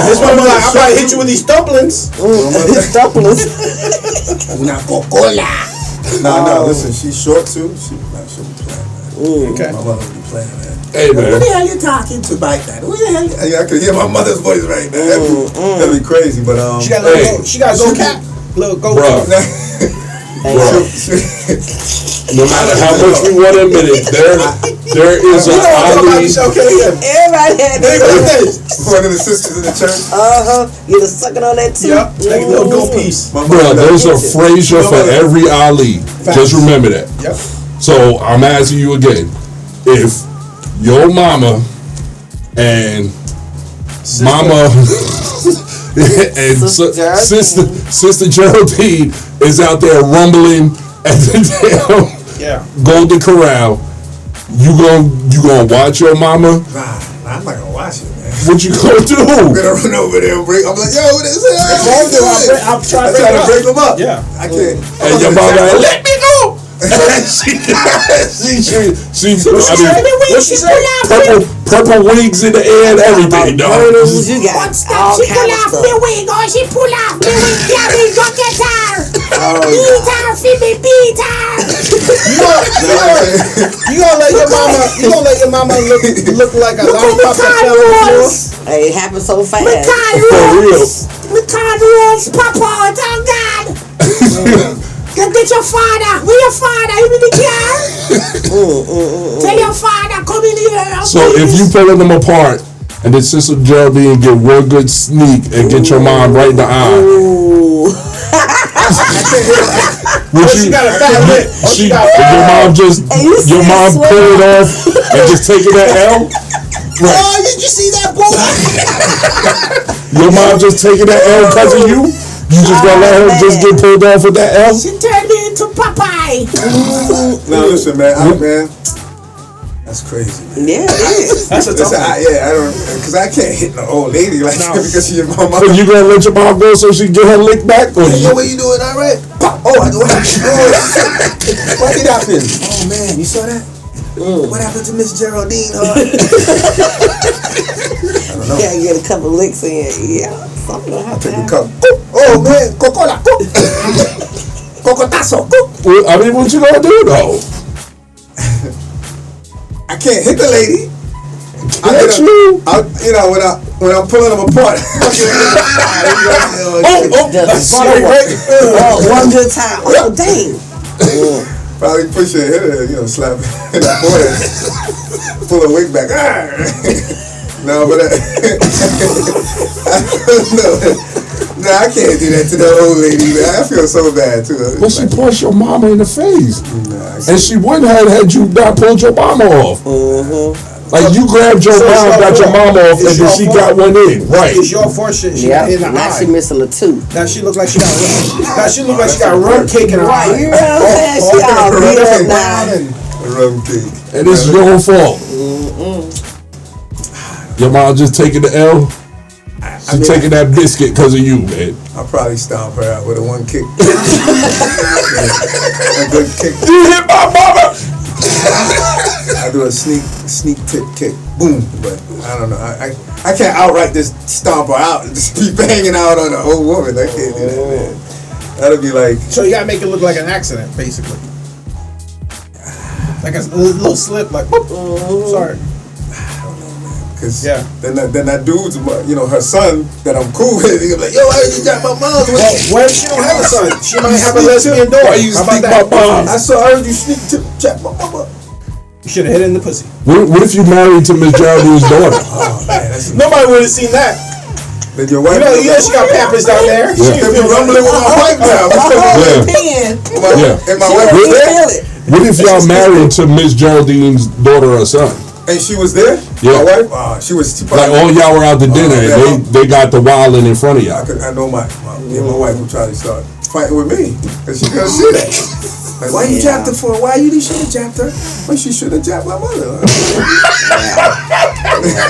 His mama like, I'm about to hit you with these dumplings. Dumplings. Una coca-cola. No, listen, she's short too. She'll be playing, man. Okay. My mother will be playing, man. Hey, man. Who the hell you talking to like that? Who the hell? I could hear my mother's voice right now. That'd be crazy, but She got go cat. Little go. No matter how much we want to admit it, there is an Ali. Everybody had One of the sisters in the church. You was sucking on that too. Yep. Like a little gold piece. Bro, there's a Frazier for every Ali. Just remember that. Yep. So I'm asking you again, if your mama and mama and sister Geraldine is out there rumbling at the damn Golden Corral, you gonna watch your mama? Nah, I'm not gonna watch it, man. What you gonna do? I'm gonna run over there and break. I'm like, yo, what is it? I'm trying to break them up. Yeah, I can't. And your mama like, let me go. What she say? Purple wigs in the air and everything, dog. You got all kind of stuff. She pull off me wig. Yeah, me go get her. Beat her, feed me, beat her. You gonna let your mama look like a lollipop that fell on the floor? Hey, it happened so fast. For real. McCartney, Papa, oh God. Go get your father. Where your father? You in the car? Tell your father, come in here. So if you pulling them apart and then Sister Geraldine get one good sneak and get your mom right in the eye. She got a fat lip. Your mom pull it off and just taking that L. Right. Oh, did you see that boy? Your mom just taking that L because of you? You just gonna let her just get pulled off with that L? She turned me into Popeye. Now listen, man, that's crazy, man. Yeah, it is. That's a tough one. I don't, because I can't hit an old lady like that because she's your mama. So you gonna let your mom go so she get her lick back? Or You know what you doing, all right? Pop. Oh, I do. What did happen? Oh man, you saw that? What happened to Miss Geraldine? I don't know. Yeah, get a couple licks in. Yeah, something will happen. Take a cup. Oh man, Coca-Cola. Cocotazo. I mean, what you gonna do though? I can't hit the lady. That's you. When I'm pulling them apart. One good time. Oh, dang. Probably push her, hit her, slap her in the forehead. Pull her wig back. No, but no, I can't do that to that old lady, man. I feel so bad too. But she punched your mama in the face. And she wouldn't have had you not pulled your mama off. Like you grabbed your mom, got your mama off, and then she got one in. Right. It's your fault. She got in the now eye. she missing a tooth. Now she look like she got rum cake in her eye. Right, you know what I'm saying? She all beat up now. Rum cake. And it's your fault. Your mom just taking the L. She taking that biscuit because of you, man. I'll probably stomp her out with a one kick. A good kick. You hit my mama. I do a sneak tip kick, boom. But I don't know. I can't outright just stomp her out and just be banging out on an old woman. I can't do that, man. That'll be like. So you gotta make it look like an accident, basically. Like a little slip, like. Sorry. Cause then that dude's, her son that I'm cool with, he'll be like, yo, why did you jack my mom? What if she don't have a son? She might have a lesbian daughter. Why you sneak my mom? I heard you sneak to jack my mama. You should have hit her in the pussy. What if you married to Miss Geraldine's daughter? Oh man, Nobody would have seen that. Then your wife, she got pampers down there. Yeah. She could be rumbling with my wife now. And my wife was there. What if y'all married to Miss Geraldine's daughter or son? And she was there? Yeah. My wife? She like all y'all were out to dinner and they got the wilding in front of y'all. I know my wife would try to start fighting with me. Because she couldn't see that. Like, why you jabbed her for? Why you should have jabbed her? Well, she should have jabbed my mother.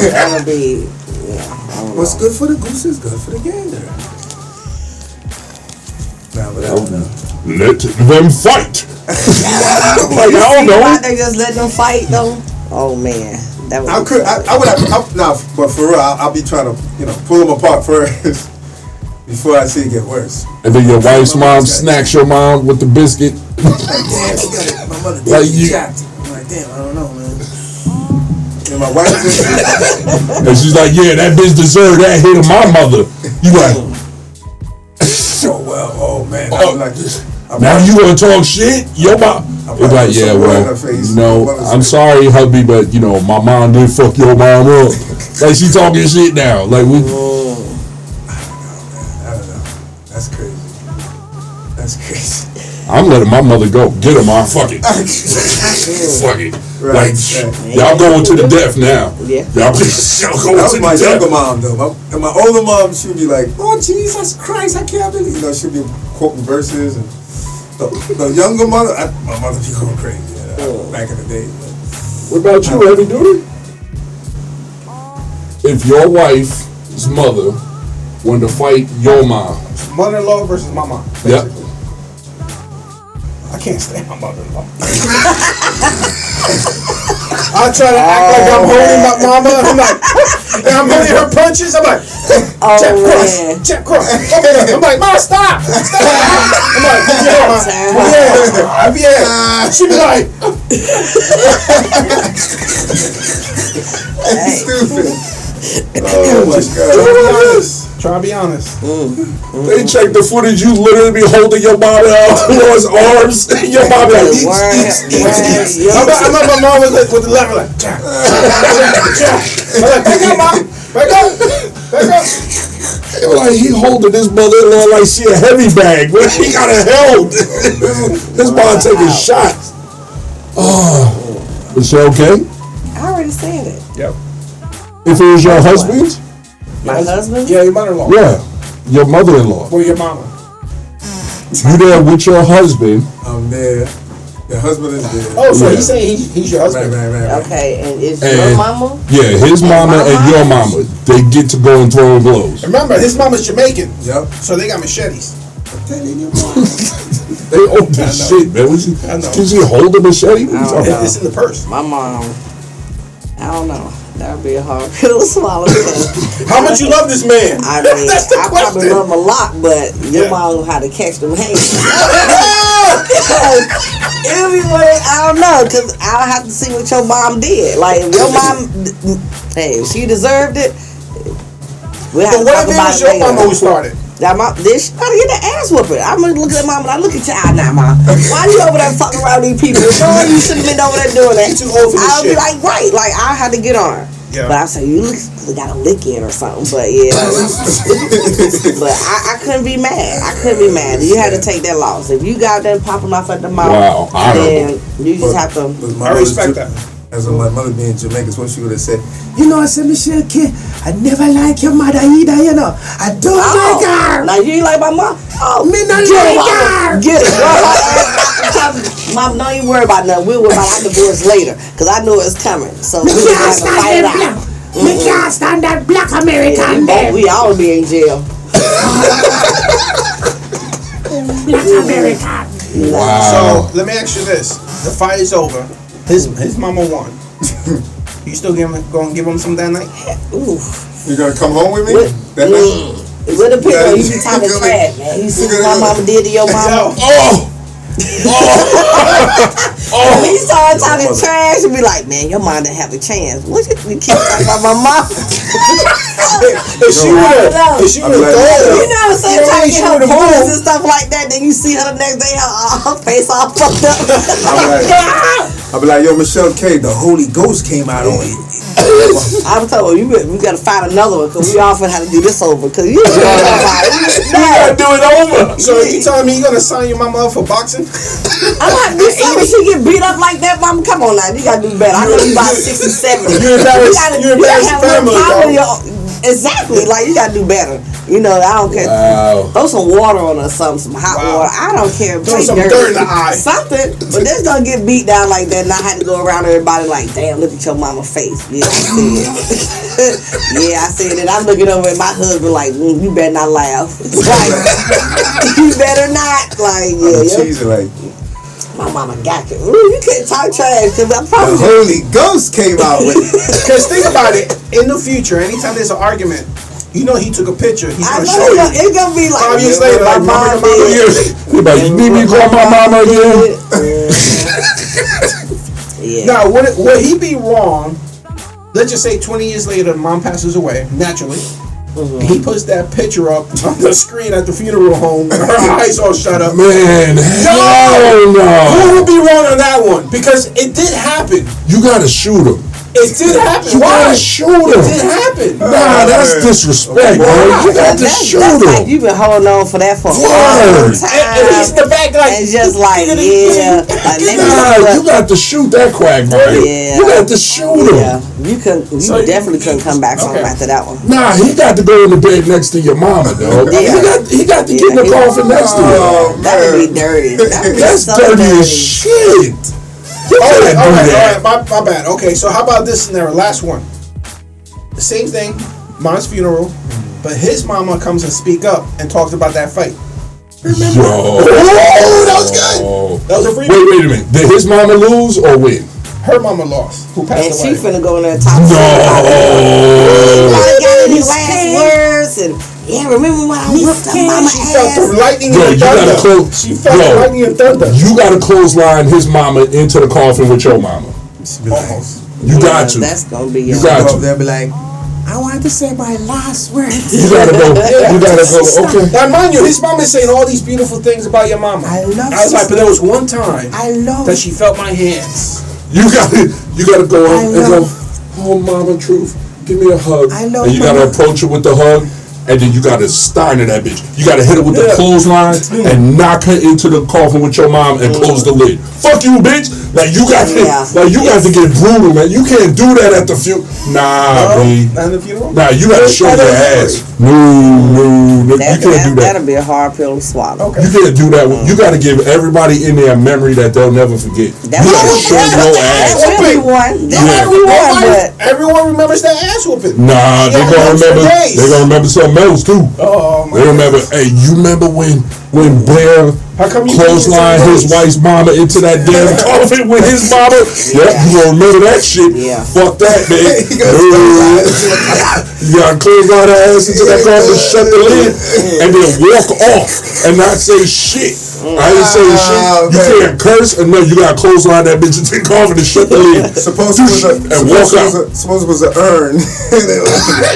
That'll be, what's good for the goose is good for the gander. Nah, but I don't know. Let them fight. Like, I don't know. They just let them fight though. Oh man, that was. I would have but for real, I'll be trying to pull them apart first before I see it get worse. And then your wife's mom snacks your mom with the biscuit. Like, damn, she got it. My mother did jacked. I'm like, damn, I don't know, man. And my wife just and she's like, yeah, that bitch deserved that hit of my mother. You like, oh well, oh man, I'm like, Now you gonna talk shit? Yo, mom. It's like, yeah, well, I'm sorry, hubby, but my mom did fuck your mom up. Like she talking shit now. Like we. I don't know. That's crazy. I'm letting my mother go. Get her, mom. Fuck it. Fuck it. Right, y'all going to the death now. Yeah. Y'all going to the death. That was my younger mom, though. And my older mom, she'd be like, "Oh Jesus Christ, I can't believe." She'd be quoting verses. And the younger mother, my mother be going crazy. Back in the day. What about you, Heavy Duty? If your wife's mother wanted to fight your mom, mother-in-law versus my mom. Yep. I can't stand my mother-in-law. I try to act like I'm holding my mama. I'm like, and I'm hitting her punches. I'm like, check cross. I'm like, Ma, stop. I'm like, yeah. She be like, Stupid. Oh my God. Try to be honest. They check the footage. You literally be holding your mama Lord's arms. Your mama like, I remember my mom was like, with the lever like, I'm like, back up, mom. Back up. Like he holding his mother-in-law like she a heavy bag. He got her held. This mom taking shots. Oh, is she okay? I already said it. Yep. If it was your husband? My husband? Yeah, your mother-in-law. Yeah, your mother-in-law. Or your mama. You there with your husband? I'm there. Your husband is there. Oh, so he's saying he's your husband. Right. Okay, and is your mama? Yeah, his mama and your mama. They get to go and throw blows. Remember, his mama's Jamaican. Yep. So they got machetes. They own this shit, man. Can she hold a machete? It's in the purse. My mom, I don't know. That would be a hard pill to swallow. How much you love this man? I mean, I probably love him a lot, but your mom know how to catch them hands. Anyway, I don't know, because I'll have to see what your mom did. Like, if your mom, hey, if she deserved it, we'll have to talk about it later. Your mama who started? This gotta get the ass whooping. I'm gonna look at mom and I look at y'all now, mom. Why you over there fucking around these people? No, you shouldn't have been over there doing that. You too old for this I'll shit. be like, right, like I had to get on her. Yeah. But I say you gotta lick it or something. But yeah, but I couldn't be mad. You had to take that loss. If you got them popping off at the mouth, then you just have to. I respect that. As of my mother being Jamaican, what she would have said, I said, Michelle K, I never like your mother either, I don't like her. Now you ain't like my mom? Oh, Me not like her. Get it. Mom, don't even worry about nothing. We'll worry about our divorce later. Because I know it's coming. So we have to fight it out. Me can't stand that black American there. We all be in jail. Black American. Wow. So let me ask you this: the fight is over. His mama won. You still gonna give him some that night? Ooh. "You gonna come home with me?" That night? It would depend on you be talking trash, man. You see what my mama did to your mama? When he started talking trash, you'd be like, man, your mom didn't have a chance. What you keep talking about my mom? If she would have you know, sometimes you her bones and stuff like that, then you see her the next day, her face all fucked up. I'll be like, yo, Michelle K, the Holy Ghost came out on you. I was told we gotta find another one because we often have to do this over because you gotta do it over. So you telling me you gonna sign your mama up for boxing? I'm gonna have to do something. She get beat up like that, mama. Come on now, you gotta do better. I know you about 60, 70. You embarrass your family. Exactly, like you gotta do better. You know, I don't care. Wow. Throw some water on her, some hot water. I don't care. Throw some dirt in the eye. Something, but this don't get beat down like that. And I had to go around everybody like, damn, look at your mama's face. Yeah, I see it. Yeah, I see it. And I'm looking over at my husband like, you better not laugh. It's like, you better not. Like, yeah, like, my mama got you. Ooh, you can't talk trash because I probably the Holy Ghost came out with it. Because think about it. In the future, anytime there's an argument, you know he took a picture. He's I gonna know show you. it's gonna be like 5 years later, my like mom mama. You need me to call my mama again? Yeah. Now, would he be wrong? Let's just say 20 years later, mom passes away naturally. He puts that picture up on the screen at the funeral home. Her eyes all shut up. Man, hell no. Who would be wrong on that one? Because it did happen. You gotta shoot him. It did happen. You Why? gotta shoot him. It did happen. Nah, that's disrespect, bro. You got to shoot That's him. like you've been holding on for that for a long Word. time. And he's in the back like, And just like, yeah. Like, Nah, you got to shoot that quagmire. Yeah. You got to shoot him. yeah. You definitely couldn't come back from after that one. Nah, he got to go in the bed next to your mama, though. Yeah. He got to get in the coffin next to you. That would be dirty. That would be That's so dirty as shit. You all can't do that. right, my bad. Okay, so how about this scenario? Last one. The same thing, mom's funeral, but his mama comes and speak up and talks about that fight. Remember? Yo. Oh, that was good. That was a free. Wait a minute. Did his mama lose or win? Her mama lost. Who passed And away? she finna go in there and talk. No. Everybody got any last words and remember when I whipped her mama She felt the ass? lightning Yo, and you gotta thunder. close. She felt the lightning and thunder. You gotta clothesline his mama into the coffin with your mama. Almost. You got to. That's gonna be You got to. They'll be like, I want to say my last words. You gotta go. You gotta go. Okay. Now, mind you, his mom is saying all these beautiful things about your mama. I love was like, sister. but there was one time I love that she felt my hands. You gotta go I and go. love- Oh, mama, truth. Give me a hug. I love and you gotta mama. approach her with the hug. And then you gotta steiner that bitch. You gotta hit her with the clothesline and knock her into the coffin with your mom and close the lid. Fuck you, bitch. Like you got to get brutal, man. You can't do that at the funeral. Nah, B. Not in the funeral? Nah, you gotta show your ass. No. You can't do that. That'll be a hard pill to swallow. Okay. You can't do that. You gotta give everybody in there a memory that they'll never forget. You gotta show your ass. That will be one. That Yeah. will be one, but Everyone remembers that ass whooping. Nah, they gonna remember something else too. Oh, my They remember. Hey, you remember when Blair How come you clotheslined can't his say wife's mama into that damn coffin with his mama? Yep, you gonna remember that shit. Yeah. Fuck that, man. You gotta clothesline her ass into that coffin, shut the lid, and then walk off and not say shit. I ain't saying shit. You can't curse, and no, you gotta clothesline that bitch into the coffin and shut the lid. Suppose it was an urn.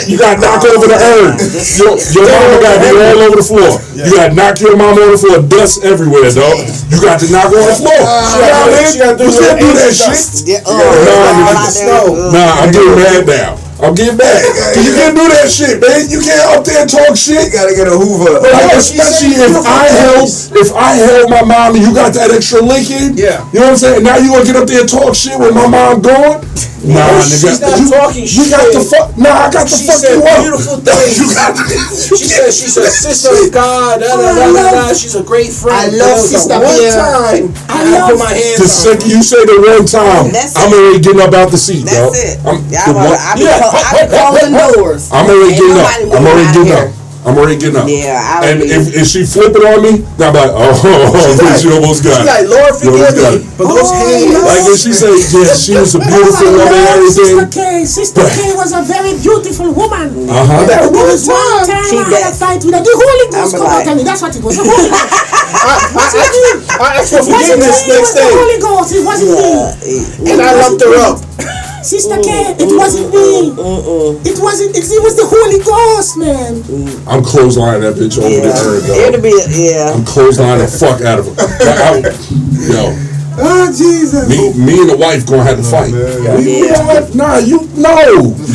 You gotta knock over the urn. Your mama gotta be all over the floor. You gotta knock your mama on the floor. Dust everywhere, dog. You got to knock on the floor. You can't do that shit. Nah, I'm getting mad now. I'm getting mad. You can't do that shit, man. You can't up there and talk shit. You gotta get a Hoover. Like, especially if I held my mom and you got that extra licking. Yeah. You know what I'm saying? Now you gonna get up there and talk shit when my mom gone? Nah, nigga. She's not talking You shit. got the fuck. Nah, I got the She fuck said you up. beautiful things. You got the, She said she's a sister of God. She's a great friend. I love Sister Sister One Pierre. time, I put my hands the on. second you say the one time, That's I'm it. already getting up out the seat, dog. that's it. I'm I be closing doors. I'm already Ain't getting up. nobody I'm already moving getting out up. I'm already getting up. Yeah, I And would be. if she flip it on me, then I'm like, bitch, you almost got She's it. like, Lord, You almost got forgive it. me. But those hands. Like if she say, yeah, she was a beautiful woman and everything. Sister K was a very beautiful woman. That There was one time She I had a dead. fight with her. The Holy Ghost I'm come out like- on me. That's what it was. The Holy Ghost. I asked for It wasn't me. forgiveness It was next the day. Holy Ghost. It wasn't me. And I lumped her up. Sister K, it wasn't me. It wasn't. It was the Holy Ghost, man. I'm clotheslining that bitch over the earth, It'll dog. be I'm clotheslining the fuck out of her. Yo, Oh, Jesus. me and the wife gonna have to fight. We Yeah. gonna have, nah, you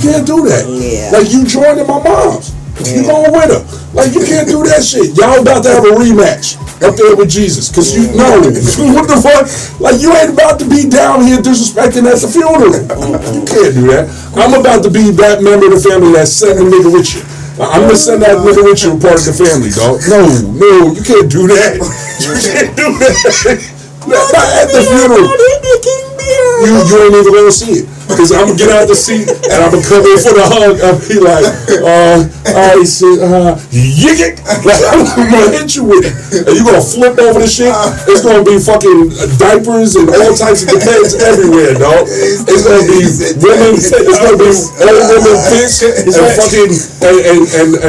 can't do that. Yeah. Like you joining my mom's. You going with her. Like you can't do that shit. Y'all about to have a rematch up there with Jesus. Cause you know what the fuck? Like you ain't about to be down here disrespecting at the funeral. You can't do that. I'm about to be that member of the family that sent a nigga with you. I'm gonna send that nigga with you a part of the family, dog. No, you can't do that. You can't do that. Not at the funeral. You ain't even gonna see it. Cause I'm gonna get out the seat and I'm gonna come in for the hug. I'll be like, he said, yick it. Like, I'm gonna hit you with it. And you gonna flip over the shit. It's gonna be fucking diapers and all types of depends everywhere, dog. It's gonna be women, it's gonna be old women piss and fucking,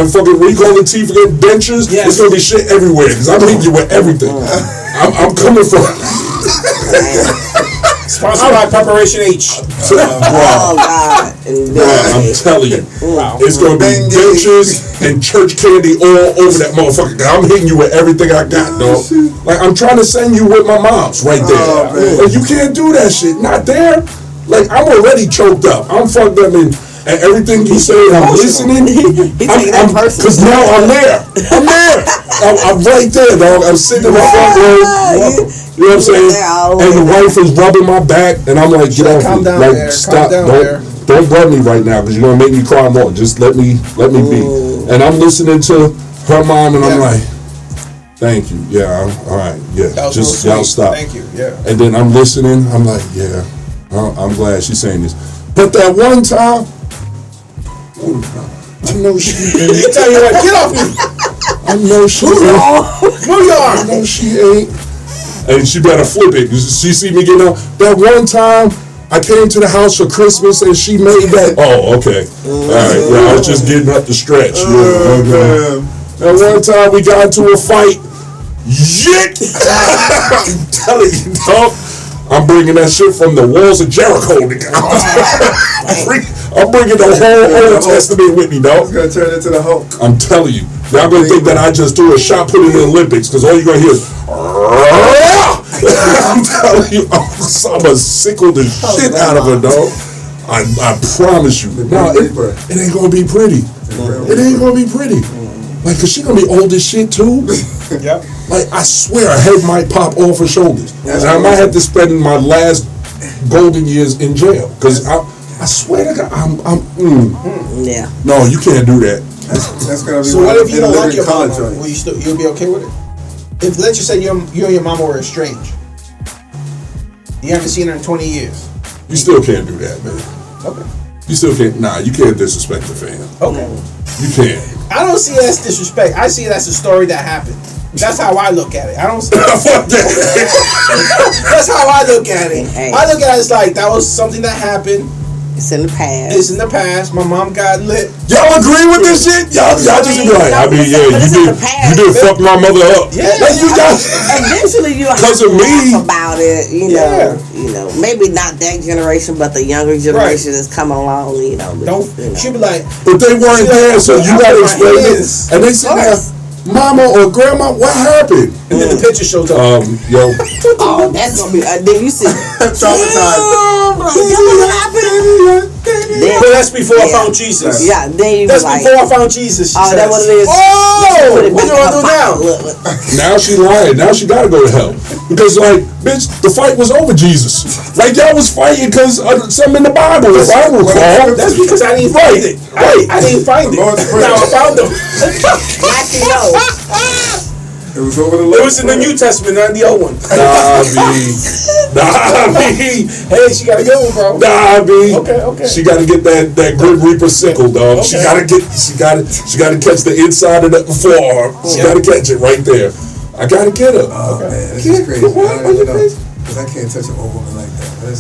and fucking, what you call the teeth again? Dentures. It's gonna be shit everywhere. Cause I'm hitting you with everything. I'm coming for Sponsored by Preparation H. Oh God! I'm telling you, it's gonna be dentures and church candy all over that motherfucker. I'm hitting you with everything I got, dog. Like I'm trying to send you with my mom's right there. Like you can't do that shit. Not there. Like I'm already choked up. I'm fucked up and everything you say, I'm listening. Because now I'm there. I'm right there, dog. I'm sitting in the front row. You know what I'm saying? And the wife is rubbing my back, and I'm like, get off me. Like, stop. Don't rub me right now, because you're gonna make me cry more. Just let me be. And I'm listening to her mom, and I'm like, thank you. Yeah, all right. Yeah, just y'all stop. Thank you. Yeah. And then I'm listening. I'm like, yeah, I'm glad she's saying this. But that one time, I know she ain't. Tell you what, get off me. I know she ain't. Move your arm. I know she ain't. And she better flip it. She see me getting up. That one time I came to the house for Christmas and she made that. Oh, okay. All right. Yeah, I was just getting up the stretch. That one time we got into a fight. Yit! I'm telling you, dog. I'm bringing that shit from the walls of Jericho. I'm bringing the whole Old Testament with me, dog. It's gonna turn into the Hulk. I'm telling you. Y'all gonna think that I just threw a shot put in the Olympics, because all you're gonna hear is I'm telling you, I'm gonna sickle the shit out of her, dog. I promise you. No, it ain't gonna be pretty. It ain't gonna be pretty. Like, cause she gonna be old as shit too. Yep. Like, I swear her head might pop off her shoulders. And I might have to spend my last golden years in jail. Cause I swear to God, Yeah. No, you can't do that. That's gonna be. So what if you don't like your mama? Joint. Will you'll be okay with it? If let's just say you and your mama were estranged, you haven't seen her in 20 years. You still can't do that, man. Okay. You still can't. Nah, you can't disrespect the fam. Okay. You can't. I don't see it as disrespect. I see it as a story that happened. That's how I look at it. I don't. Fuck that. That's how I look at it. Hey. I look at it as like that was something that happened. It's in the past. It's in the past. My mom got lit. Y'all agree with this shit? Y'all just be like, I mean, yeah, you did fuck my mother up. Yeah. Like, you got. Eventually, you have Because to of me. laugh about it. You know, maybe not that generation, but the younger generation that's coming along. You know, She'll be like, But they weren't there, so you gotta explain it. And they sit there, Mama or Grandma, what happened? and then the picture shows up. Yo. oh, that's gonna be. Then you see, Traumatized. what happened? But that's before I found Jesus. Yeah, then you That's be like, before I found Jesus. She oh, says. that's what it is. Oh, Put it what back you in want to her do now? pocket. Look. Now she lying. Now she gotta go to hell. Because, like, bitch, the fight was over Jesus. Like, y'all was fighting because something in the Bible, if I recall. That's because I didn't find it. I didn't find it. Now I found them. Now she knows. It was over the. It was in the New Testament, not the old one. Nah, Hey, she got a good one, bro. Okay. She gotta get that Grim Reaper sickle, dog. She gotta catch the inside of that forearm. She gotta catch it right there. I gotta get her. Oh man, this is crazy. I don't even know. Because I can't touch an old woman like that.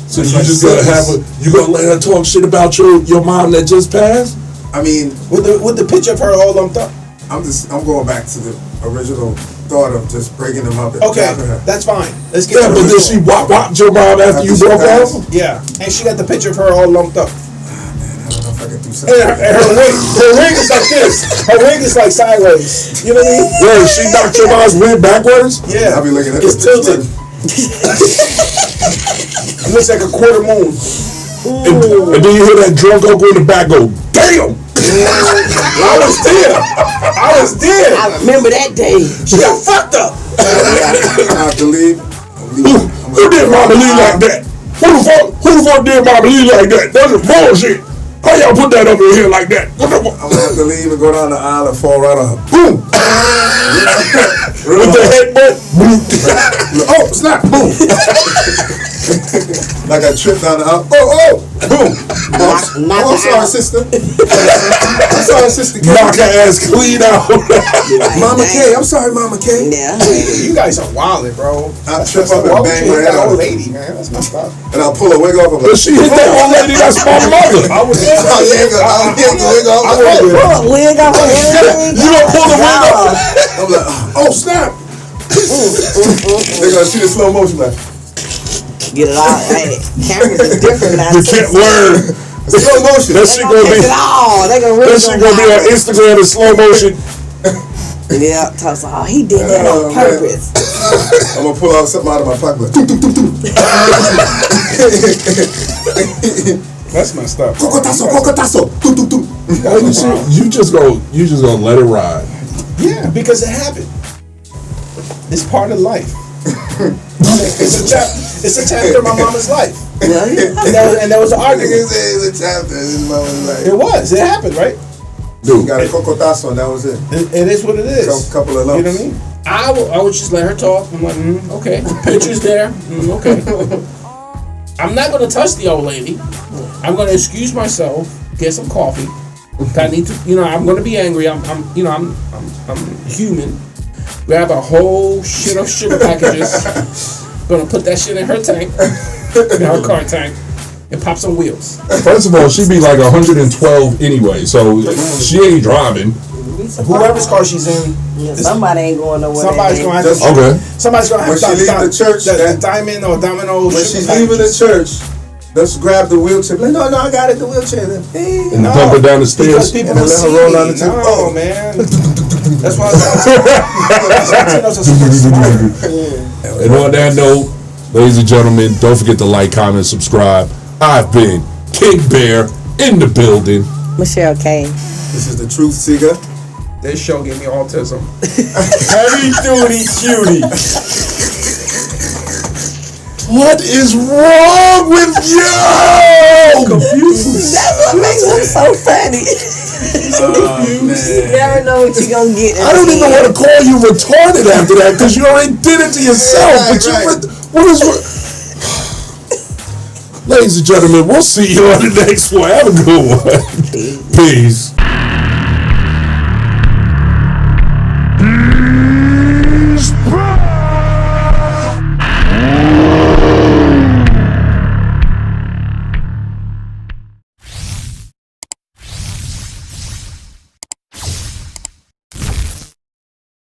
So you just gonna let her talk shit about your mom that just passed? I mean, With the picture of her all lumped up. I'm going back to the original thought of just breaking them up and Okay, jabbing her. that's fine. Let's get Yeah, but then she whopped your mom after you broke off? Yeah, and she got the picture of her all lumped up. I don't know if I can do And something. her wig is like this. Her wig is like sideways. You know what I mean? Wait, she knocked your mom's wig backwards? Yeah. I'll be looking at It's the tilted. It looks like a quarter moon. And then you hear that drunk uncle in the back go, damn! I was there. I remember that day. She got fucked up. I have to leave. Who did mama leave like that? Who the fuck did mama leave like that? That's bullshit. How y'all put that up in here like that? What the fuck? I'm gonna have to leave and go down the aisle and fall right on her. Boom! With the headbutt? Oh, snap! Boom! Like I tripped down the aisle. Oh! Boom! Knock I'm sorry, sister. I'm sorry, sister K. Knock her ass clean out. Mama K. I'm sorry, Mama K. Yeah. You guys are wildin', bro. I trip up and bang my head That old on her. lady, man. That's messed up. And I'll pull a wig off of her. But she hit that old lady, that's my mother. I was I'll yank the wig off. Pull a wig off of everything. You don't pull the wig off? I'm like, oh snap! They're gonna see the slow motion like. Get it all. Hey, cameras are different now. You can't word. Slow motion. That shit gonna be. It all. They gonna really That shit gonna be on Instagram in slow motion. Yeah, tell us, oh, he did that on purpose. I'm gonna pull out something out of my pocket. That's messed up. Cocotazo. You just gonna let it ride. Yeah, because it happened. It's part of life. It's a chapter of my mama's life. And there was an argument. It's a chapter in my life. It was. It happened, right? Dude, you got a cocotazo and that was it. It is what it is. Couple of lumps. You know what I mean? I would just let her talk. I'm like, okay. Pictures there. Okay. I'm not gonna touch the old lady. I'm gonna excuse myself, get some coffee. I need to, I'm gonna be angry. I'm human. Grab a whole shit of sugar packages. Gonna put that shit in her tank, in her car tank, and pop some wheels. First of all, she be like 112 anyway, so she ain't driving. Whoever's car she's in, somebody ain't going nowhere. Somebody's gonna have to. Okay. Somebody's gonna have when she leave the church, the diamond or domino. When she's leaving the church, let's grab the wheelchair. Like, no, I got it, the wheelchair. And dump her down the stairs. People and let her roll down the tube. No, man. That's why And on that note, ladies and gentlemen, don't forget to like, comment, subscribe. I've been King Bear in the building. Michelle Kane. This is the Truth Seeker. This show gave me autism. Heavy duty cutie. What is wrong with you? Confused. That's what makes him so funny. So confused. You never know what you're gonna get. I don't even want to call you retarded after that because you already did it to yourself. What is? Ladies and gentlemen, we'll see you on the next one. Have a good one. Peace.